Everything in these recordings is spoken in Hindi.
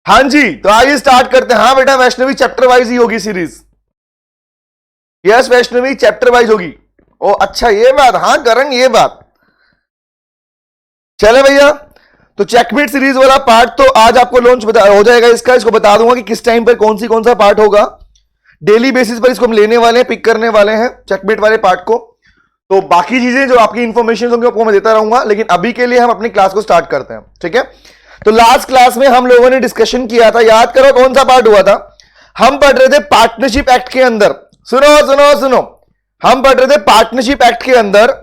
हाँ जी, तो आइए स्टार्ट करते हैं। हाँ बेटा, वैष्णवी चैप्टर वाइज ही होगी series. Yes Vaishnavi, chapter wise होगी। ओ अच्छा, ये बात। हाँ करण, ये बात। चले भैया, तो चेकमेट सीरीज वाला पार्ट तो आज आपको लॉन्च हो जाएगा इसका। इसको बता दूंगा कि किस टाइम पर कौन सा पार्ट होगा। डेली बेसिस पर इसको हम लेने वाले हैं, पिक करने वाले हैं चेकमेट वाले पार्ट को। तो बाकी चीजें जो आपकी इंफॉर्मेशन होंगी आपको मैं देता रहूंगा, लेकिन अभी के लिए हम अपनी क्लास को स्टार्ट करते हैं। ठीक है, तो लास्ट क्लास में हम लोगों ने डिस्कशन किया था, याद करो कौन सा पार्ट हुआ था। हम पढ़ रहे थे पार्टनरशिप एक्ट के अंदर। सुनो सुनो सुनो, हम पढ़ रहे थे पार्टनरशिप एक्ट के अंदर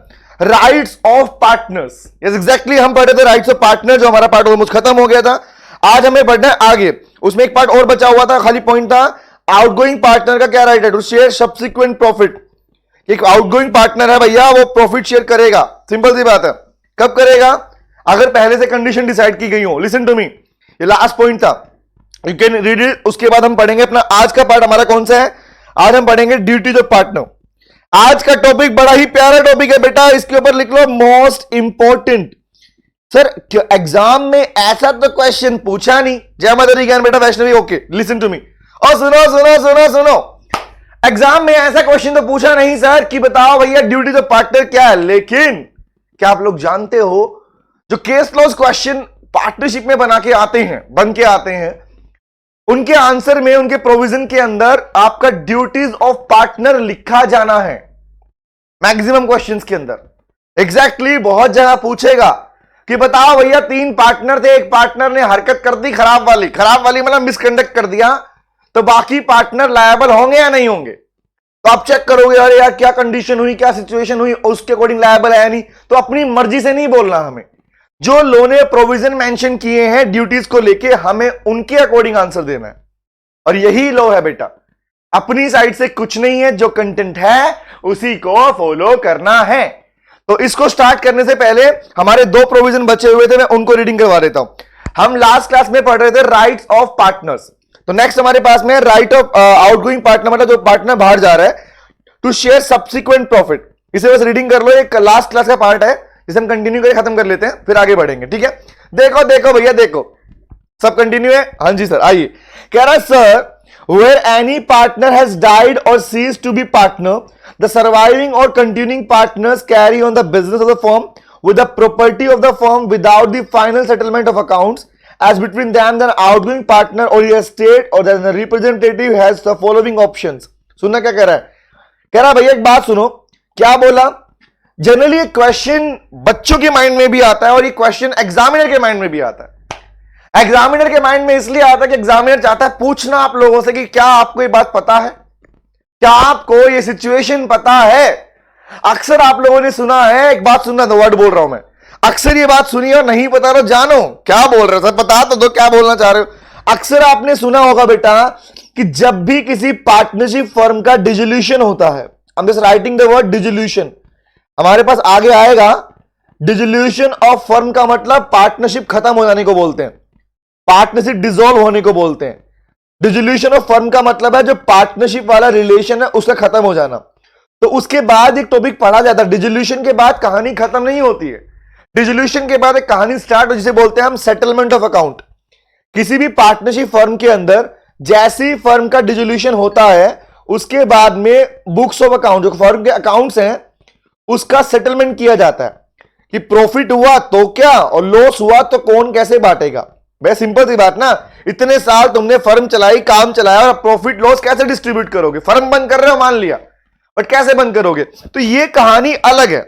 rights of partners. Yes exactly, हम पढ़ रहे थे राइट्स ऑफ पार्टनर, जो हमारा पार्ट ऑलमोस्ट खत्म हो गया था। आज हमें पढ़ना है आगे। उसमें एक पार्ट और बचा हुआ था, खाली पॉइंट था आउटगोइंग पार्टनर का क्या राइट है टू शेयर सब्सिक्वेंट प्रॉफिट। एक आउटगोइंग पार्टनर है भैया, वो प्रॉफिट शेयर करेगा। सिंपल सी बात है। कब करेगा? अगर पहले से कंडीशन डिसाइड की गई हो। लिसन टू मी, ये लास्ट पॉइंट था, यू कैन रीड इट। उसके बाद हम पढ़ेंगे अपना आज का पार्ट। हमारा कौन सा है? आज हम पढ़ेंगे ड्यूटीज ऑफ पार्टनर। आज का टॉपिक बड़ा ही प्यारा टॉपिक है बेटा, इसके ऊपर लिख लो मोस्ट इंपॉर्टेंट। सर एग्जाम में ऐसा तो क्वेश्चन पूछा नहीं। जय माता दी ज्ञान बेटा Vaishnavi, okay listen to me. और सुनो सुनो सुनो सुनो, एग्जाम में ऐसा क्वेश्चन तो पूछा नहीं सर कि बताओ भैया ड्यूटीज ऑफ पार्टनर क्या है। लेकिन क्या आप लोग जानते हो, जो केस क्लोज क्वेश्चन पार्टनरशिप में बन के आते हैं, उनके आंसर में, उनके प्रोविजन के अंदर आपका ड्यूटीज ऑफ पार्टनर लिखा जाना है मैक्सिमम क्वेश्चंस के अंदर। एग्जैक्टली, बहुत जगह पूछेगा कि बताओ भैया 3 पार्टनर थे, एक पार्टनर ने हरकत कर दी खराब वाली मतलब मिसकंडक्ट कर दिया, तो बाकी पार्टनर लायबल होंगे या नहीं होंगे? तो आप चेक करोगे, अरे यार क्या कंडीशन हुई, क्या सिचुएशन हुई, उसके अकॉर्डिंग लायबल है नहीं। तो अपनी मर्जी से नहीं बोलना हमें। जो लॉ ने प्रोविजन मेंशन किए हैं ड्यूटीज को लेके, हमें उनके अकॉर्डिंग आंसर देना है। और यही लॉ है बेटा, अपनी साइड से कुछ नहीं है, जो कंटेंट है उसी को फॉलो करना है। तो इसको स्टार्ट करने से पहले हमारे 2 प्रोविजन बचे हुए थे, मैं उनको रीडिंग करवा देता हूं। हम लास्ट क्लास में पढ़ रहे थे राइट्स ऑफ पार्टनर्स। तो नेक्स्ट हमारे पास में राइट ऑफ आउटगोइंग पार्टनर, मतलब जो पार्टनर बाहर जा रहा है, टू शेयर सब्सिक्वेंट प्रॉफिट। इसे बस रीडिंग कर लो, एक लास्ट क्लास का पार्ट है जिसे हम कंटिन्यू करके खत्म कर लेते हैं, फिर आगे बढ़ेंगे। ठीक है, देखो देखो भैया देखो, सब कंटिन्यू है। हाँ जी सर, आइए। कह रहा है sir, where any partner has died or ceased to be partner, the surviving or continuing partners carry on the business of the firm with the property of the firm without the final settlement of accounts as between them the outgoing partner or your estate or the representative has the following options। सुनना क्या कह रहा है? कह रहा भैया एक बात सुनो, क्या बोला। जनरली ये क्वेश्चन बच्चों के माइंड में भी आता है और ये क्वेश्चन एग्जामिनर के माइंड में भी आता है। एग्जामिनर के माइंड में इसलिए आता है कि एग्जामिनर चाहता है पूछना आप लोगों से कि क्या आपको ये बात पता है, क्या आपको ये सिचुएशन पता है। अक्सर आप लोगों ने सुना है, एक बात सुनना, दो वर्ड बोल रहा हूं मैं, अक्सर ये बात सुनी और नहीं पता तो जानो क्या बोल रहे हो सर, बता तो दो क्या बोलना चाह रहे हो। अक्सर आपने सुना होगा बेटा कि जब भी किसी पार्टनरशिप फर्म का डिसोल्यूशन होता है, I am just writing the word dissolution, हमारे पास आगे आएगा। डिसोल्यूशन ऑफ फर्म का मतलब पार्टनरशिप खत्म हो जाने को बोलते हैं, पार्टनरशिप डिसॉल्व होने को बोलते हैं। डिसोल्यूशन ऑफ फर्म का मतलब है जो पार्टनरशिप वाला रिलेशन है उसका खत्म हो जाना। तो उसके बाद एक टॉपिक पढ़ा जाता है, डिसोल्यूशन के बाद कहानी खत्म नहीं होती है। डिसोल्यूशन के बाद एक कहानी स्टार्ट हो, जिसे बोलते हैं हम सेटलमेंट ऑफ अकाउंट। किसी भी पार्टनरशिप फर्म के अंदर जैसी फर्म का डिसोल्यूशन होता है, उसके बाद में बुक्स ऑफ अकाउंट, जो फर्म के अकाउंट्स हैं, उसका सेटलमेंट किया जाता है कि प्रॉफिट हुआ तो क्या और लॉस हुआ तो कौन कैसे बांटेगा। भाई सिंपल सी बात ना, इतने साल तुमने फर्म चलाई, काम चलाया, और प्रॉफिट लॉस कैसे डिस्ट्रीब्यूट करोगे? फर्म बंद कर रहे हो मान लिया, बट कैसे बंद करोगे? तो ये कहानी अलग है।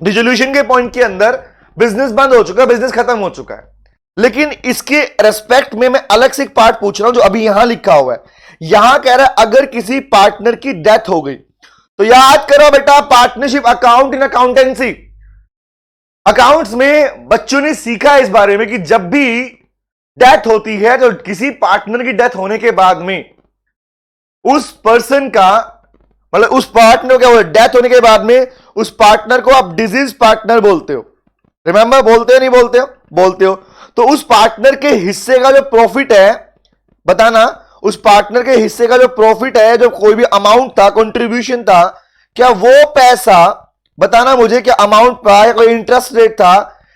डिसोल्यूशन के पॉइंट के अंदर बिजनेस बंद हो चुका है, बिजनेस खत्म हो चुका है। लेकिन इसके रेस्पेक्ट में मैं अलग से एक पार्ट पूछ रहा हूं जो अभी यहां लिखा हुआ है। यहां कह रहा है अगर किसी पार्टनर की डेथ हो गई, तो याद करो बेटा, partnership account in accountancy, accounts में बच्चों ने सीखा इस बारे में कि जब भी डेथ होती है, तो किसी पार्टनर की डेथ होने के बाद में उस पर्सन का, मतलब उस पार्टनर का डेथ होने के बाद में उस पार्टनर को आप डिजीज पार्टनर बोलते हो। रिमेंबर, बोलते हो नहीं बोलते हो? बोलते हो। तो उस पार्टनर के हिस्से का जो प्रॉफिट है, बताना, उस पार्टनर के हिस्से का जो प्रॉफिट है, जो कोई भी अमाउंट था, कंट्रीब्यूशन था, क्या वो पैसा, बताना मुझे, क्या अमाउंट था या कोई इंटरेस्ट रेट था,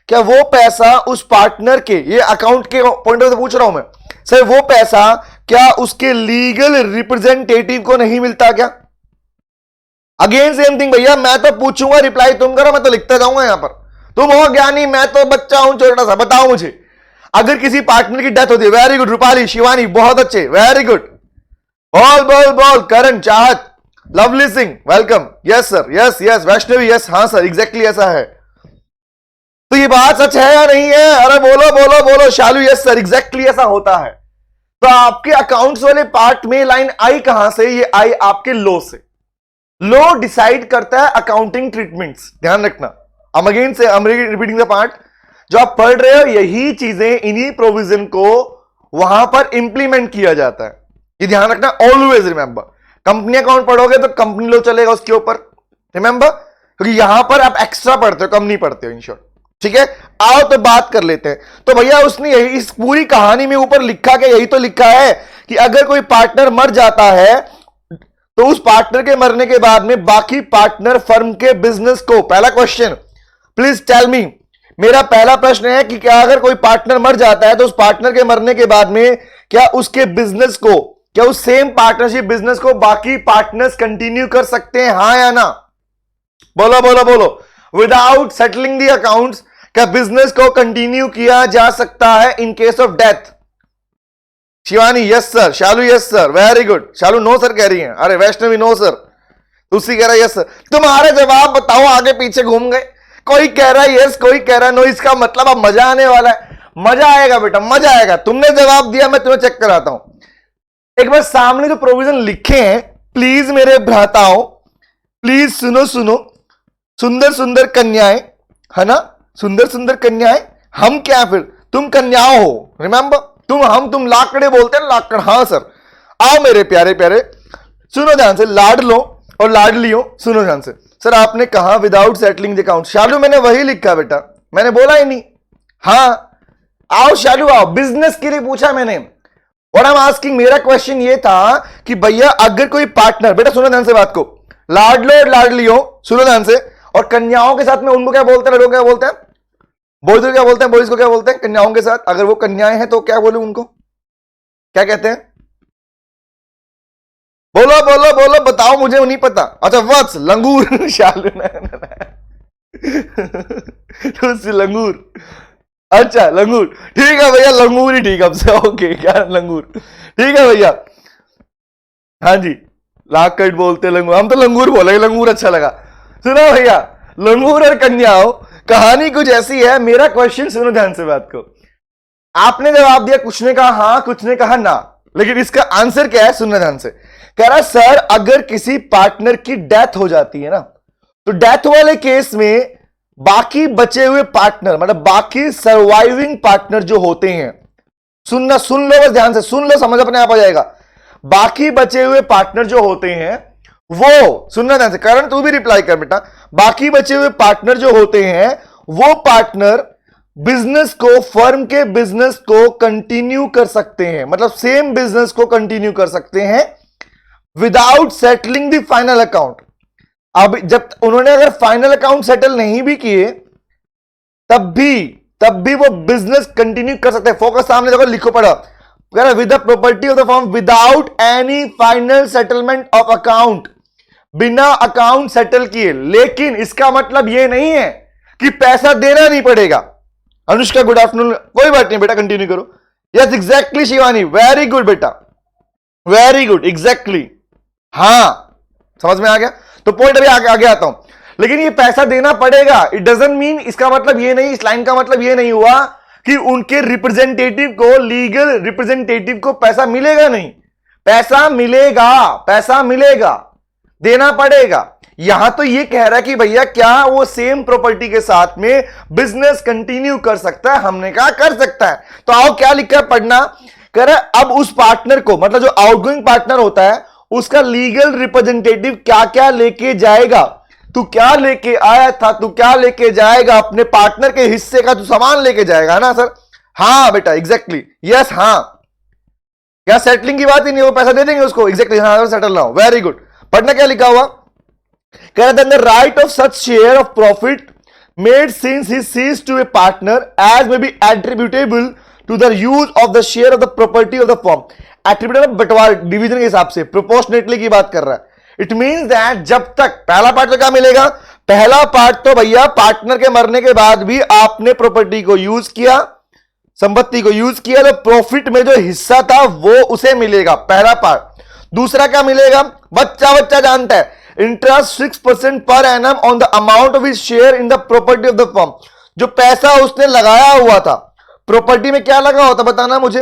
क्या वो पैसा उस पार्टनर के, ये अकाउंट के पॉइंट ऑफ व्यू पूछ रहा हूं मैं सर, वो पैसा क्या उसके लीगल रिप्रेजेंटेटिव को नहीं मिलता क्या? अगेन सेम थिंग भैया, मैं तो पूछूंगा, रिप्लाई तुम करो, मैं तो लिखता जाऊंगा यहां पर। तुम हो ज्ञानी, मैं तो बच्चा हूं छोटा सा। बताओ मुझे, अगर किसी पार्टनर की डेथ होती है, वेरी गुड रूपाली, शिवानी बहुत अच्छे, वेरी गुड, बोल बोल बोल, करण, चाहत, lovely Singh, welcome, yes sir, yes yes, Vaishnavi, yes, हाँ सर, एग्जैक्टली ऐसा है। तो ये बात सच है या नहीं है? अरे बोलो बोलो बोलो, शालू, यस सर, एग्जैक्टली ऐसा होता है। तो आपके अकाउंट्स वाले पार्ट में लाइन आई कहां से? ये आई आपके लो से। लो डिसाइड करता है अकाउंटिंग ट्रीटमेंट्स, ध्यान रखना। I'm again से I'm repeating the part, जो आप पढ़ रहे हो यही चीजें, इन्हीं प्रोविजन को वहां पर इंप्लीमेंट किया जाता है, ये ध्यान रखना। ऑलवेज रिमेंबर, कंपनी अकाउंट पढ़ोगे तो कंपनी लो चलेगा उसके ऊपर, रिमेंबर, क्योंकि यहां पर आप एक्स्ट्रा पढ़ते हो, कम नहीं पढ़ते हो, इन शॉर्ट। ठीक है, आओ तो बात कर लेते हैं। तो भैया उसने यही इस पूरी कहानी में ऊपर लिखा क्या? यही तो लिखा है कि अगर कोई पार्टनर मर जाता है तो उस पार्टनर के मरने के बाद में बाकी पार्टनर फर्म के बिजनेस को, पहला क्वेश्चन प्लीज टेल मी, मेरा पहला प्रश्न है कि क्या अगर कोई पार्टनर मर जाता है तो उस पार्टनर के मरने के बाद में क्या उसके बिजनेस को, क्या उस सेम पार्टनरशिप बिजनेस को बाकी पार्टनर्स कंटिन्यू कर सकते हैं, हां या ना? बोलो बोलो बोलो, विदाउट सेटलिंग द अकाउंट्स क्या बिजनेस को कंटिन्यू किया जा सकता है in case of death? Shivani yes sir, Shalu yes sir, very good, Shalu no sir कह रही है, अरे वैष्णवी नो सर, तुलसी कह रहा है यस सर। तुम्हारे जवाब बताओ, आगे पीछे घूम गए, कोई कह रहा है यस, कोई कह रहा है नो, इसका मतलब अब मजा आने वाला है। मजा आएगा बेटा, मजा आएगा। तुमने जवाब दिया, मैं तुम्हें चेक कराता हूं। एक बार सामने जो प्रोविजन लिखे हैं, प्लीज मेरे भ्राताओं, प्लीज सुनो सुनो, सुंदर सुंदर कन्याएं, है ना, सुंदर सुंदर कन्याएं, हम क्या फिर, तुम कन्याओं हो, रिमेंबर, तुम लाकड़े बोलते हैं, लाकड़, हाँ सर। आओ मेरे प्यारे प्यारे, सुनो ध्यान से, लाडलो और लाडलियों, सुनो ध्यान से। सर आपने कहा विदाउट सेटलिंग द अकाउंट, शालू मैंने वही लिखा बेटा, मैंने बोला ही नहीं। हाँ आओ शालू आओ, बिजनेस के लिए पूछा मैंने। और आई एम आस्किंग, मेरा क्वेश्चन ये था कि भैया अगर कोई पार्टनर, बेटा सुनो ध्यान से बात को, लाडलो और लाडलियों, सुनो ध्यान से, और कन्याओं के साथ में उनको क्या बोलते हैं, लड़कों क्या बोलते हैं, बॉयज को क्या बोलते हैं, बॉयज को क्या बोलते हैं, कन्याओं के साथ अगर वो कन्याएं हैं तो क्या बोलूं उनको, क्या कहते हैं? बोलो बोलो बोलो, बताओ, मुझे नहीं पता। अच्छा वत्स, लंगूर, शालू लंगूर, अच्छा लंगूर, ठीक है भैया, लंगूर ही ठीक अब से, ओके, क्या लंगूर, ठीक है भैया, हाँ जी, लाकड़ बोलते लंगूर, हम तो लंगूर बोले, लंगूर अच्छा लगा। सुनो भैया, लंगूर और कन्याओं, कहानी कुछ ऐसी है। मेरा क्वेश्चन सुनो ध्यान से बात को, आपने जवाब दिया, कुछ ने कहा हाँ, कुछ ने कहा ना, लेकिन इसका आंसर क्या है, सुनना ध्यान से। कह रहा सर अगर किसी पार्टनर की डेथ हो जाती है ना, तो डेथ वाले केस में बाकी बचे हुए पार्टनर, मतलब बाकी सर्वाइविंग पार्टनर जो होते हैं, सुनना, सुन लो बस ध्यान से, सुन लो, समझ अपने आप आ जाएगा। बाकी बचे हुए पार्टनर जो होते हैं वो, सुनना ध्यान से, कारण तू भी रिप्लाई कर बेटा, बाकी बचे हुए पार्टनर जो होते हैं वो पार्टनर बिजनेस को, फर्म के बिजनेस को कंटिन्यू कर सकते हैं, मतलब सेम बिजनेस को कंटिन्यू कर सकते हैं without settling the final account. अब जब उन्होंने अगर फाइनल अकाउंट सेटल नहीं भी किए तब भी वो बिजनेस कंटिन्यू कर सकते हैं। फोकस सामने देखो, लिखो पढ़ो, with the property of the firm without any final settlement of account, बिना अकाउंट सेटल किए। लेकिन इसका मतलब यह नहीं है कि पैसा देना नहीं पड़ेगा। अनुष्का गुड आफ्टरनून, कोई बात नहीं बेटा, कंटिन्यू करो। Yes exactly Shivani, very good बेटा, वेरी गुड, एग्जैक्टली, हाँ समझ में आ गया। तो पॉइंट अभी आगे आता हूं, लेकिन ये पैसा देना पड़ेगा, इट डजंट मीन, इसका मतलब ये नहीं, इस लाइन का मतलब ये नहीं हुआ कि उनके रिप्रेजेंटेटिव को, लीगल रिप्रेजेंटेटिव को पैसा मिलेगा नहीं। पैसा मिलेगा, पैसा मिलेगा, देना पड़ेगा। यहां तो ये कह रहा है कि भैया क्या वो सेम प्रॉपर्टी के साथ में बिजनेस कंटिन्यू कर सकता है? हमने कहा कर सकता है। तो आओ क्या लिखा है पढ़ना, कह रहा है अब उस पार्टनर को, मतलब जो आउटगोइंग पार्टनर होता है, उसका लीगल रिप्रेजेंटेटिव क्या क्या लेके जाएगा। तू क्या लेके आया था, तू क्या लेके जाएगा, अपने पार्टनर के हिस्से का तू सामान लेके जाएगा ना सर? हाँ बेटा, एग्जैक्टली, यस, हाँ, क्या सेटलिंग की बात ही नहीं, वो पैसा दे देंगे उसको, एग्जैक्टली, हाँ सेटल ना हो, वेरी गुड। पढ़ना क्या लिखा हुआ, कह रहे थे right of such share of profit made since he ceased to be a partner as may be attributable to the use of the share of the property of the firm. Attributable बंटवारा डिवीजन के हिसाब से प्रोपोर्शनेटली की बात कर रहा है. इट मींस दैट जब तक पहला पार्ट तो क्या मिलेगा, पहला पार्ट तो भैया पार्टनर के मरने के बाद भी आपने प्रॉपर्टी को यूज किया, संपत्ति को यूज किया, तो प्रॉफिट में जो हिस्सा था वो उसे मिलेगा, पहला पार्ट. दूसरा क्या मिलेगा, बच्चा जानता है, interest 6% per annum on the amount of his share in the property of the firm. जो पैसा उसने लगाया हुआ था, प्रॉपर्टी में क्या लगा होता बताना मुझे,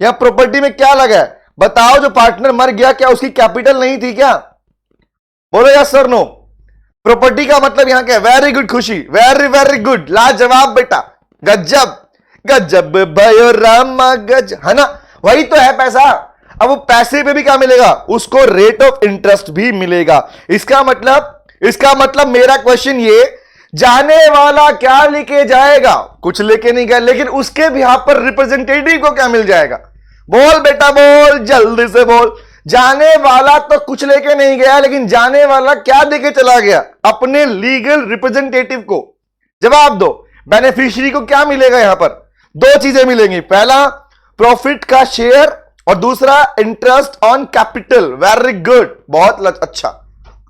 यहां प्रॉपर्टी में क्या लगा है बताओ. जो पार्टनर मर गया क्या उसकी कैपिटल नहीं थी क्या, बोलो या सर नो. प्रॉपर्टी का मतलब यहां क्या है, वेरी गुड खुशी, वेरी गुड, लाजवाब बेटा, गजब गजब भयो रामा गज, है ना, वही तो है पैसा. अब वो पैसे पे भी क्या मिलेगा, उसको रेट ऑफ इंटरेस्ट भी मिलेगा. इसका मतलब मेरा क्वेश्चन ये, जाने वाला क्या लेके जाएगा, कुछ लेके नहीं गया, लेकिन उसके भी यहां पर रिप्रेजेंटेटिव को क्या मिल जाएगा, बोल बेटा बोल, जल्दी से बोल. जाने वाला तो कुछ लेके नहीं गया, लेकिन जाने वाला क्या देके चला गया, अपने लीगल रिप्रेजेंटेटिव को. जवाब दो, बेनिफिशियरी को क्या मिलेगा, यहां पर दो चीजें मिलेंगी, पहला प्रॉफिट का शेयर और दूसरा interest on capital. Very good, बहुत अच्छा,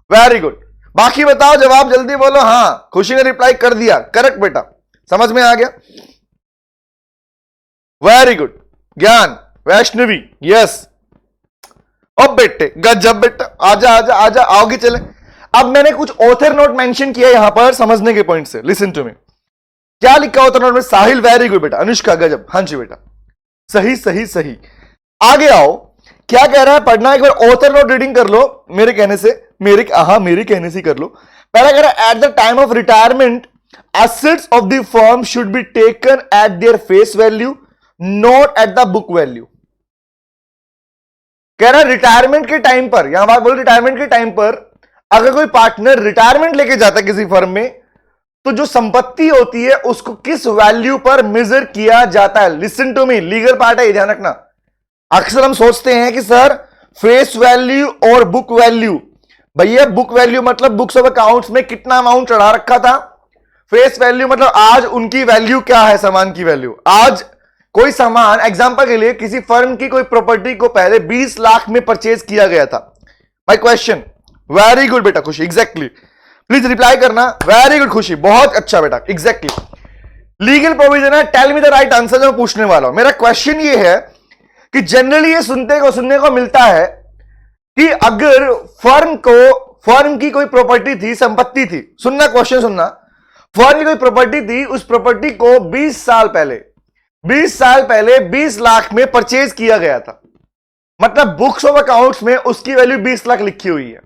वेरी गुड. बाकी बताओ, जवाब जल्दी बोलो. हां, खुशी ने रिप्लाई कर दिया, करेक्ट बेटा, समझ में आ गया, वेरी गुड. ज्ञान, वैष्णवी, यस. अब बेटे गजब बेटा, आजा आजा आजा, आओगे चले. अब मैंने कुछ ऑथर नोट मेंशन किया यहां पर समझने के पॉइंट से, लिसन टू मी. क्या लिखा ऑथर नोट में, साहिल वेरी गुड बेटा, अनुष्का गजब, हां जी बेटा, सही सही सही. आगे आओ, क्या कह रहा है पढ़ना, एक बार ऑथर नोट रीडिंग कर लो मेरे कहने से, मेरे कहने से कर लो. पहला कह रहा है, at the time of retirement assets of the firm should be taken at their face value, not at the book value. कह रहा है रिटायरमेंट के टाइम पर, यहां बात बोल, रिटायरमेंट के टाइम पर अगर कोई पार्टनर रिटायरमेंट लेके जाता है किसी फर्म में, तो जो संपत्ति होती है उसको किस वैल्यू पर मेजर किया जाता है. Listen to me, legal part है ये, ध्यान रखना. अक्सर हम सोचते हैं कि सर फेस वैल्यू और बुक वैल्यू, भैया बुक वैल्यू मतलब बुक्स ऑफ अकाउंट्स में कितना अमाउंट चढ़ा रखा था, फेस वैल्यू मतलब आज उनकी वैल्यू क्या है, सामान की वैल्यू. आज कोई सामान, एग्जांपल के लिए किसी फर्म की कोई प्रॉपर्टी को पहले 20 लाख में परचेज किया गया था. माय क्वेश्चन, वेरी गुड बेटा खुशी, एग्जैक्टली, प्लीज रिप्लाई करना, वेरी गुड खुशी, बहुत अच्छा बेटा, एग्जैक्टली. लीगल प्रोविजन है, tell me the right answer. मैं पूछने वाला हूं, मेरा क्वेश्चन ये है कि जनरली ये सुनने को मिलता है कि अगर फर्म की कोई प्रॉपर्टी थी, संपत्ति थी, सुनना क्वेश्चन सुनना, फर्म की कोई प्रॉपर्टी थी, उस प्रॉपर्टी को 20 साल पहले 20 लाख में परचेज किया गया था. मतलब बुक्स ऑफ अकाउंट्स में उसकी वैल्यू 20 लाख लिखी हुई है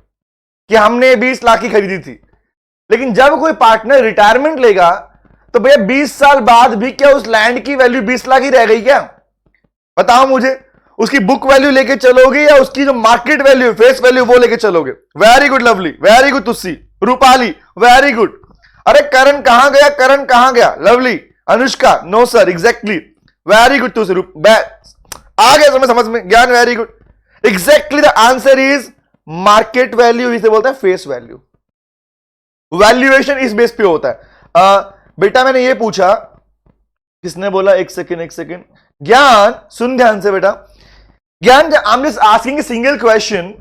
कि हमने 20 लाख की खरीदी थी. लेकिन जब कोई पार्टनर रिटायरमेंट लेगा तो भैया 20 साल बाद भी क्या उस लैंड की वैल्यू 20 लाख ही रह गई क्या, बताओ मुझे. उसकी बुक वैल्यू लेके चलोगे या उसकी जो मार्केट वैल्यू, फेस वैल्यू, वो लेके चलोगे. Very good Lovely, very good तुस्सी, रूपाली, वेरी गुड. अरे करण कहां गया, Lovely, Anushka, no sir, exactly, very good तुस्सी, आ गया समझ में, Gyan, very good. Exactly the answer is market value, इसे बोलते हैं फेस वैल्यू. वैल्यूएशन इस बेस पे होता है. बेटा मैंने ये पूछा, किसने बोला, एक सेकेंड, ज्ञान सुन ध्यान से बेटा. ज्ञान, I am just asking a single question,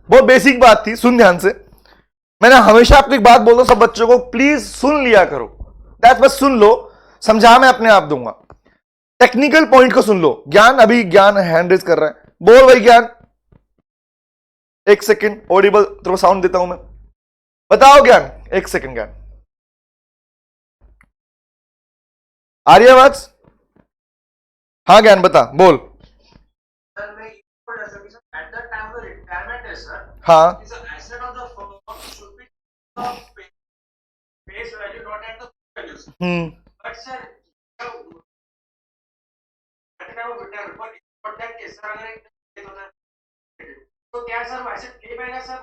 बहुत बेसिक बात थी, सुन ध्यान से. मैंने हमेशा आपको एक बात बोलता हूं सब बच्चों को, प्लीज सुन लिया करो, दैट बस सुन लो, समझा मैं अपने आप दूंगा, टेक्निकल पॉइंट को सुन लो. ज्ञान, अभी ज्ञान हैंड रेज कर रहा है, बोल भाई ज्ञान. एक सेकेंड, ऑडिबल तो साउंड देता हूं मैं, बताओ ज्ञान, एक सेकेंड ज्ञान, आ रही आवाज? हाँ ज्ञान बता, बोल. हाँ तो क्या सर वैसे ले पाएगा सर,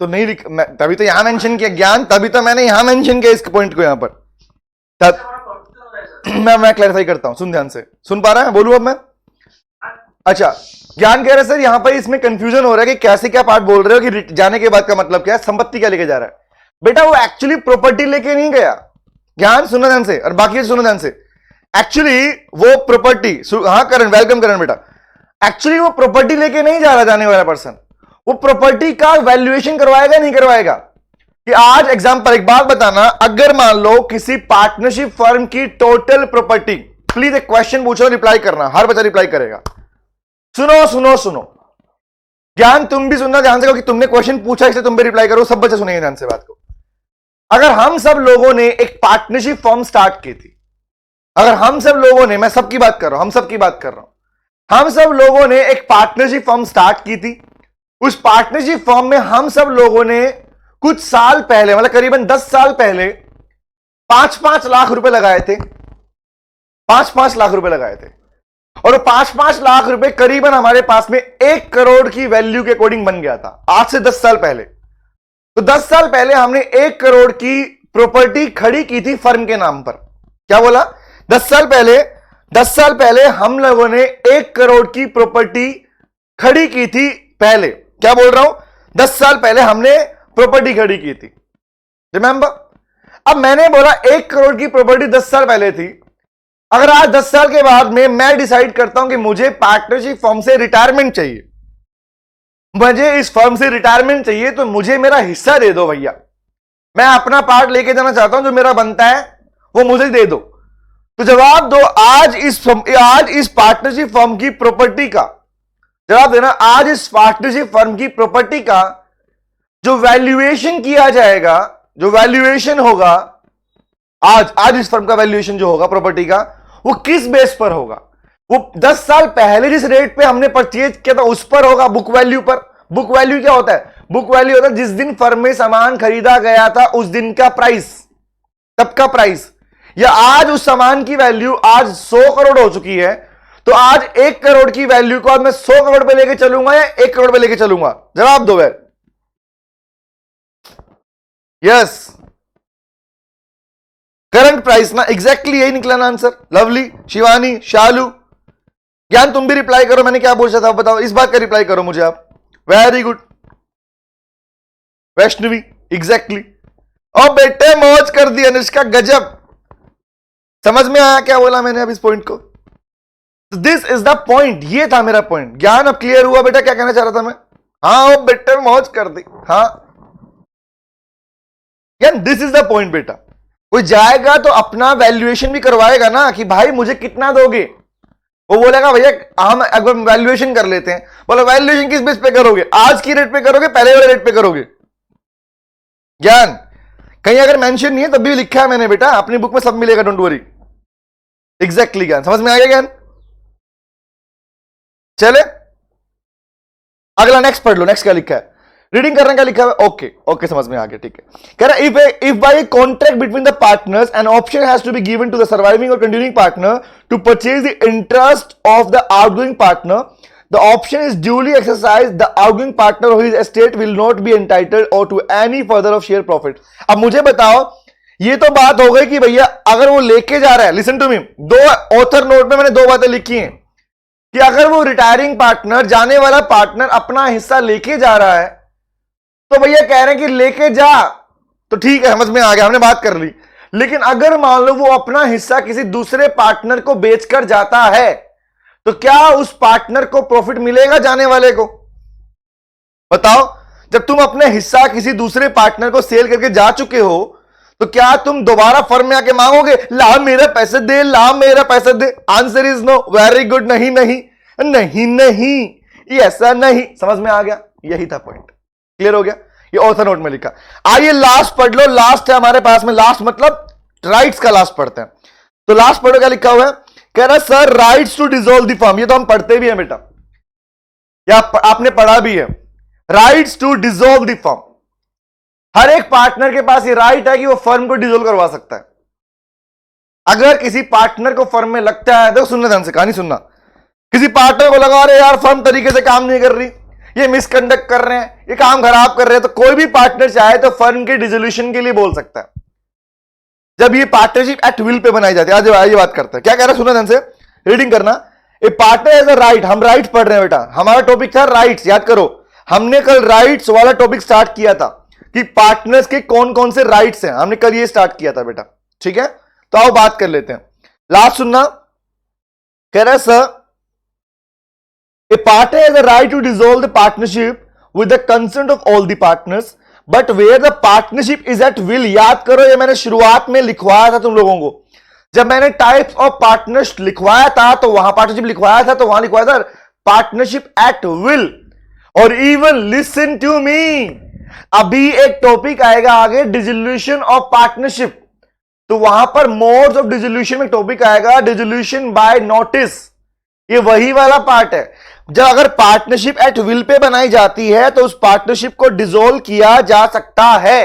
तो नहीं तभी तो यहां मेंशन किया ज्ञान, तभी तो मैंने यहां मेंशन किया इस पॉइंट को यहां पर. तब मैं क्लैरिफाई करता हूं, सुन ध्यान से, सुन पा रहा है, बोलूं अब मैं. अच्छा, ज्ञान कह रहे सर यहां पर इसमें कंफ्यूजन हो रहा है कि कैसे क्या पार्ट बोल रहे हो कि जाने के बाद का मतलब क्या है, संपत्ति क्या लेके जा रहा है। बेटा वो एक्चुअली प्रॉपर्टी लेके नहीं गया। ज्ञान सुनो ध्यान से और बाकी सुनो ध्यान से। एक्चुअली वो प्रॉपर्टी, हाँ करण, वेलकम करण बेटा। एक्चुअली वो प्रॉपर्टी लेके नहीं जा रहा जाने वाला पर्सन, वो प्रॉपर्टी का वैल्यूएशन करवाएगा नहीं करवाएगा। कि आज एग्जांपल एक बात बताना, अगर मान लो किसी पार्टनरशिप फर्म की टोटल प्रॉपर्टी, प्लीज एक क्वेश्चन पूछो, रिप्लाई करना, हर बच्चा रिप्लाई करेगा। सुनो सुनो सुनो, ज्ञान तुम भी सुनना ध्यान से, क्योंकि तुमने क्वेश्चन पूछा इसलिए तुम भी रिप्लाई करो, सब बच्चे सुनेंगे ध्यान से बात को। अगर हम सब लोगों ने एक पार्टनरशिप फर्म स्टार्ट की थी, अगर हम सब लोगों ने, मैं सबकी बात कर रहा हूं, हम सबकी बात कर रहा हूं, हम सब लोगों ने एक पार्टनरशिप फर्म स्टार्ट की थी। उस पार्टनरशिप फर्म में हम सब लोगों ने कुछ साल पहले, मतलब करीबन 10 साल पहले 5-5 लाख रुपए लगाए थे, 5-5 लाख रुपए लगाए थे। और 5-5 लाख रुपए करीबन हमारे पास में 1 करोड़ की वैल्यू के अकॉर्डिंग बन गया था, आज से 10 साल पहले। तो 10 साल पहले हमने 1 करोड़ की प्रॉपर्टी खड़ी की थी फर्म के नाम पर। क्या बोला? 10 साल पहले हम लोगों ने 1 करोड़ की प्रॉपर्टी खड़ी की थी पहले। क्या बोल रहा हूं? 10 साल पहले हमने प्रॉपर्टी खड़ी की थी, रिमेंबर। अब मैंने बोला 1 करोड़ की प्रॉपर्टी 10 साल पहले थी। अगर आज 10 साल के बाद में मैं डिसाइड करता हूं कि मुझे पार्टनरशिप फर्म से रिटायरमेंट चाहिए, मुझे इस फर्म से रिटायरमेंट चाहिए, तो मुझे मेरा हिस्सा दे दो भैया, मैं अपना पार्ट लेके जाना चाहता हूं, जो मेरा बनता है वो मुझे दे दो। तो जवाब दो, आज इस पार्टनरशिप फर्म की प्रॉपर्टी का जवाब देना। आज इस पार्टनरशिप फर्म की प्रॉपर्टी का जो वैल्यूएशन किया जाएगा, जो वैल्यूएशन होगा, आज इस फर्म का वैल्यूएशन जो होगा प्रॉपर्टी का, वो किस बेस पर होगा? वो 10 साल पहले जिस रेट पे हमने परचेज किया था उस पर होगा, बुक वैल्यू पर। बुक वैल्यू क्या होता है? बुक वैल्यू होता है जिस दिन फर्म में सामान खरीदा गया था उस दिन का प्राइस, तब का प्राइस। या आज उस सामान की वैल्यू आज 100 करोड़ हो चुकी है, तो आज 1 करोड़ की वैल्यू को आज मैं 100 करोड़ पे लेके चलूंगा या 1 करोड़ पे लेके चलूंगा? जवाब दो यार। यस, करंट प्राइस ना, एग्जैक्टली यही निकला ना आंसर। लवली, शिवानी, शालू, ज्ञान तुम भी रिप्लाई करो, मैंने क्या पूछा था बताओ, इस बात का रिप्लाई करो मुझे आप। Very good Vaishnavi, exactly. और बेटे मौज कर दी अनुष्का, गजब। समझ में आया क्या बोला मैंने अब इस पॉइंट को? दिस इज द पॉइंट, ये था मेरा पॉइंट। ज्ञान अब क्लियर हुआ बेटा क्या कहना चाह रहा था मैं? हाँ बेटे मौज कर दी, हाँ ज्ञान, दिस इज द पॉइंट बेटा। कोई जाएगा तो अपना वैल्यूएशन भी करवाएगा ना, कि भाई मुझे कितना दोगे। वो बोलेगा भैया हम अगर वैल्यूएशन कर लेते हैं, बोलो वैल्यूएशन किस बेस पे करोगे? आज की रेट पे करोगे, पहले वाले रेट पे करोगे? ज्ञान कहीं अगर मेंशन नहीं है तब भी लिखा है मैंने बेटा, अपनी बुक में सब मिलेगा, डोंट वरी। एग्जैक्टली ज्ञान, समझ में आ गया ज्ञान? चले अगला नेक्स्ट पढ़ लो, नेक्स्ट क्या लिखा है, रीडिंग करने का लिखा है। ओके ओके, समझ में आ गया, ठीक है। कह रहा if by contract between the partners an option has to be given to the surviving और continuing partner to purchase the interest of the outgoing partner, the option is duly exercise, the outgoing partner और his estate will not be entitled और to any further of share profit. अब मुझे बताओ, ये तो बात हो गई कि भैया अगर वो लेके जा रहा है, लिसन टू मी, दो ऑथर नोट में मैंने 2 बातें लिखी हैं कि अगर वो रिटायरिंग पार्टनर, जाने वाला पार्टनर अपना हिस्सा लेके जा रहा है, तो भैया कह रहे हैं कि लेके जा, तो ठीक है, समझ में आ गया, हमने बात कर ली। लेकिन अगर मान लो वो अपना हिस्सा किसी दूसरे पार्टनर को बेचकर जाता है, तो क्या उस पार्टनर को प्रॉफिट मिलेगा जाने वाले को? बताओ, जब तुम अपने हिस्सा किसी दूसरे पार्टनर को सेल करके जा चुके हो, तो क्या तुम दोबारा फर्म में आके मांगोगे ला मेरा पैसे दे, ला मेरा पैसे दे? Answer is no. Very good, नहीं नहीं नहीं नहीं, ये ऐसा नहीं। समझ में आ गया? यही था पॉइंट, क्लियर हो गया? ये ऑथर नोट में लिखा। आइए लास्ट पढ़ लो, लास्ट है हमारे पास में, लास्ट मतलब राइट्स का लास्ट पढ़ते हैं। तो लास्ट पढ़ो क्या लिखा हुआ है, कह रहा है sir rights to dissolve the firm. ये तो हम पढ़ते भी हैं बेटा, या आपने पढ़ा भी है, rights to dissolve the firm. हर एक पार्टनर के पास ये राइट है कि वो फर्म को डिसॉल्व करवा सकता है। अगर किसी पार्टनर को फर्म में लगता है, देखो सुनना ध्यान से, कहानी सुनना, किसी पार्टनर को लगा रहे यार फर्म तरीके से काम नहीं कर रही, ये मिसकंडक्ट कर रहे हैं, ये काम खराब कर रहे हैं, तो कोई भी पार्टनर चाहे तो फर्म के डिसोल्यूशन के लिए बोल सकता है, जब ये पार्टनरशिप एट विल पे बनाई जाती है। आज ये बात करते हैं, क्या कह रहा है सुना ध्यान से, रीडिंग करना। ए पार्टनर एज अ राइट, हम राइट पढ़ रहे हैं बेटा, हमारा टॉपिक था राइट्स, याद करो हमने कल राइट्स वाला टॉपिक स्टार्ट किया था कि पार्टनर्स के कौन कौन से राइट्स हैं, हमने कल ये स्टार्ट किया था बेटा, ठीक है। तो आओ बात कर लेते हैं, लास्ट सुनना। कह रहा है sir a partner has the right to dissolve the partnership with the consent of all the partners but where the partnership is at will. याद करो ये मैंने शुरुआत में लिखवाया था तुम लोगों को, जब मैंने टाइप्स ऑफ पार्टनर्स लिखवाया था तो वहां पार्टनरशिप लिखवाया था तो वहां लिखवाया था पार्टनरशिप एट विल। और इवन लिसन टू मी, अभी एक टॉपिक आएगा आगे डिसोल्यूशन ऑफ पार्टनरशिप, तो वहां पर मोड्स ऑफ डिसोल्यूशन में टॉपिक आएगा डिसोल्यूशन बाय नोटिस, ये वही वाला पार्ट है। जब अगर पार्टनरशिप एट विल पे बनाई जाती है तो उस पार्टनरशिप को डिसॉल्व किया जा सकता है।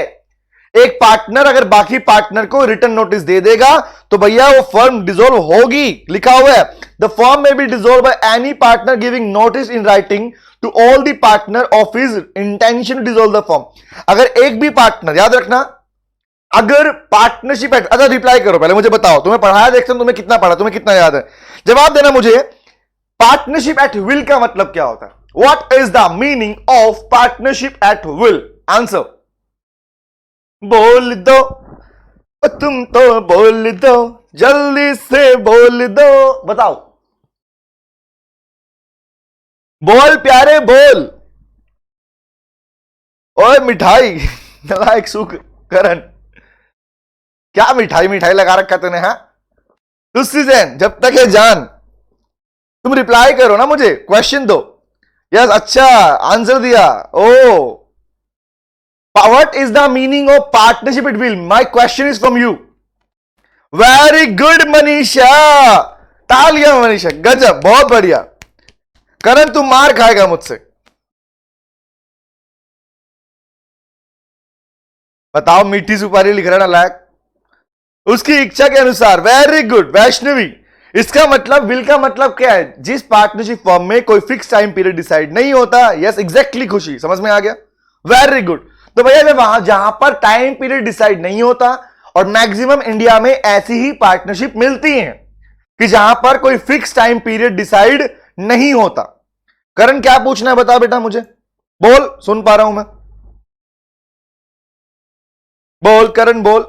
एक पार्टनर अगर बाकी पार्टनर को रिटर्न नोटिस दे देगा तो भैया वो फर्म डिसॉल्व होगी, लिखा हुआ है the firm may be dissolve by any partner giving notice in writing to all the partner of his intention to dissolve the firm. अगर एक भी पार्टनर, याद रखना, अगर पार्टनरशिप एट, अच्छा रिप्लाई करो पहले मुझे बताओ, तुम्हें पढ़ाया, देखते हैं तुम्हें कितना पढ़ा, तुम्हें कितना याद है, जवाब देना मुझे। पार्टनर्शिप एट विल का मतलब क्या होता है? What is the meaning of partnership at will? Answer बोल दो, तुम तो बोल दो, जल्दी से बोल दो, बताओ, बोल प्यारे बोल। ओए मिठाई एक सुख करण, क्या मिठाई मिठाई लगा रखा तूने? हाँ तुस्सी जैन, जब तक है जान, तुम रिप्लाई करो ना, मुझे क्वेश्चन दो। यस, अच्छा आंसर दिया। Oh what is the meaning of partnership at will? My question is from you. Very good Manisha, तालियां मनीषा, गजब, बहुत बढ़िया। करण तू मार खाएगा मुझसे, बताओ। मीठी सुपारी लिख रहा ना लायक, उसकी इच्छा के अनुसार। वेरी गुड वैष्णवी, इसका मतलब विल का मतलब क्या है? जिस पार्टनरशिप फॉर्म में कोई फिक्स टाइम पीरियड डिसाइड नहीं होता। यस एग्जैक्टली, खुशी समझ में आ गया, वेरी गुड। तो भैया जब वहां जहां पर टाइम पीरियड डिसाइड नहीं होता, और मैक्सिमम इंडिया में ऐसी ही पार्टनरशिप मिलती हैं कि जहां पर कोई फिक्स टाइम पीरियड डिसाइड नहीं होता। करण क्या पूछना है बता बेटा मुझे, बोल, सुन पा रहा हूं मैं, बोल करण बोल,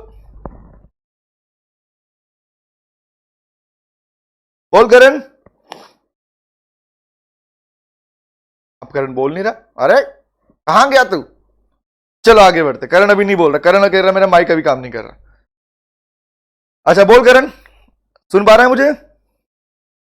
बोल करण। अब करण बोल नहीं रहा, अरे कहां गया तू? चलो आगे बढ़ते। करण अभी नहीं बोल रहा, करण कह रहा मेरा माइक अभी काम नहीं कर रहा। अच्छा बोल करण, सुन पा रहा है मुझे?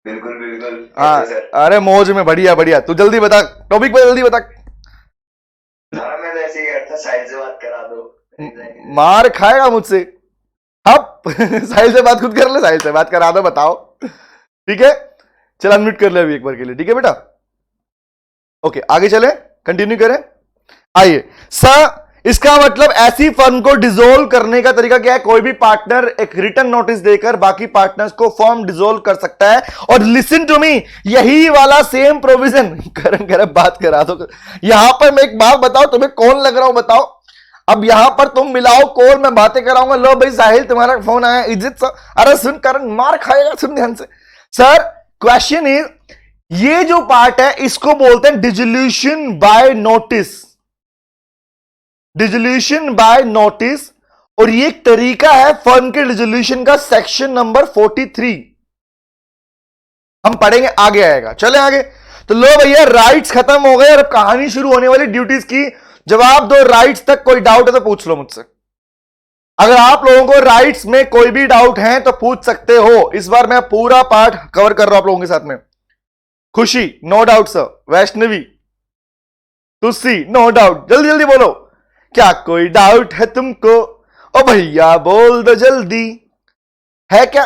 बिल्कुल बिल्कुल। हाँ, सर अरे मौज में, बढ़िया बढ़िया। तू जल्दी बता टॉपिक पे, जल्दी बता। हाँ, मैं तो ऐसे ही करता, साइड से बात करा दो। मार खाएगा मुझसे, हप साहिल से बात खुद कर ले, साहिल से बात करा दो, बताओ, ठीक है। चल अनम्यूट कर ले अभी एक बार के लिए, ठीक है बेटा। ओके आगे चले, कंटिन्यू करें। आइए सर, इसका मतलब ऐसी फर्म को डिसॉल्व करने का तरीका क्या है? कोई भी पार्टनर एक रिटर्न नोटिस देकर बाकी पार्टनर्स को फर्म डिसॉल्व कर सकता है। और लिसन टू मी, यही वाला सेम प्रोविजन करण कह रहा बात करा दो। यहां पर मैं एक बात बताओ, तुम्हें कौन लग रहा हूं बताओ? अब यहां पर तुम मिलाओ कॉल, मैं बातें कराऊंगा। लो भाई साहिल तुम्हारा फोन आया, इज्जत सर, अरे सुन करण मार खाएगा, सुन ध्यान से। सर क्वेश्चन इज, ये जो पार्ट है इसको बोलते हैं dissolution by notice, dissolution by notice. और ये एक तरीका है फर्म के डिसोल्यूशन का, सेक्शन नंबर 43 हम पढ़ेंगे, आगे आएगा। चले आगे। तो लो भैया राइट्स खत्म हो गए और अब कहानी शुरू होने वाली ड्यूटीज की। जवाब दो, राइट्स तक कोई डाउट है तो पूछ लो मुझसे। अगर आप लोगों को राइट्स में कोई भी डाउट है तो पूछ सकते हो। इस बार मैं पूरा पार्ट कवर कर रहा हूं आप लोगों के साथ में। Khushi no doubt sir, Vaishnavi, तुस्सी नो डाउट, जल्दी जल्दी बोलो, क्या कोई डाउट है तुमको? ओ भैया बोल दो जल्दी, है क्या?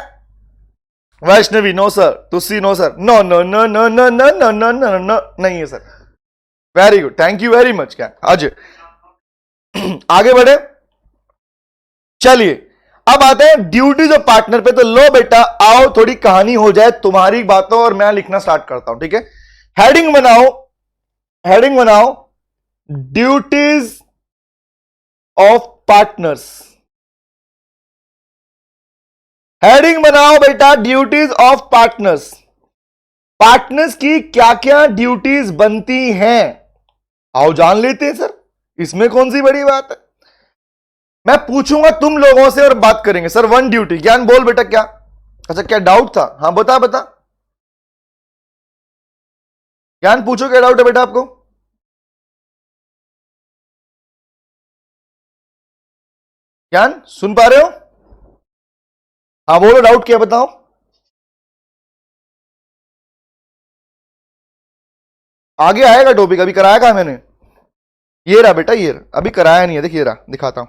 वैष्णवी नो सर, तुस्सी no sir, no no no no no no no no no no नहीं है sir. Very good, thank you very much. क्या आज आगे बढ़े, चलिए अब आते हैं ड्यूटीज ऑफ पार्टनर पे। तो लो बेटा आओ थोड़ी कहानी हो जाए तुम्हारी बातों और मैं लिखना स्टार्ट करता हूं, ठीक है। हेडिंग बनाओ, हेडिंग बनाओ, ड्यूटीज ऑफ पार्टनर्स। हेडिंग बनाओ बेटा, ड्यूटीज ऑफ पार्टनर्स। पार्टनर्स की क्या क्या ड्यूटीज बनती हैं, आओ जान लेते हैं सर, इसमें कौन सी बड़ी बात है। मैं पूछूंगा तुम लोगों से और बात करेंगे। सर 1 ड्यूटी, ज्ञान बोल बेटा क्या, अच्छा क्या डाउट था, हाँ बता बता ज्ञान, पूछो क्या डाउट है बेटा आपको। ज्ञान सुन पा रहे हो, हाँ बोलो डाउट क्या, बताओ। आगे आएगा टॉपिक, अभी कराया कहा मैंने, ये रहा बेटा, ये रहा, अभी कराया नहीं है, देखिए रहा, दिखाता हूं।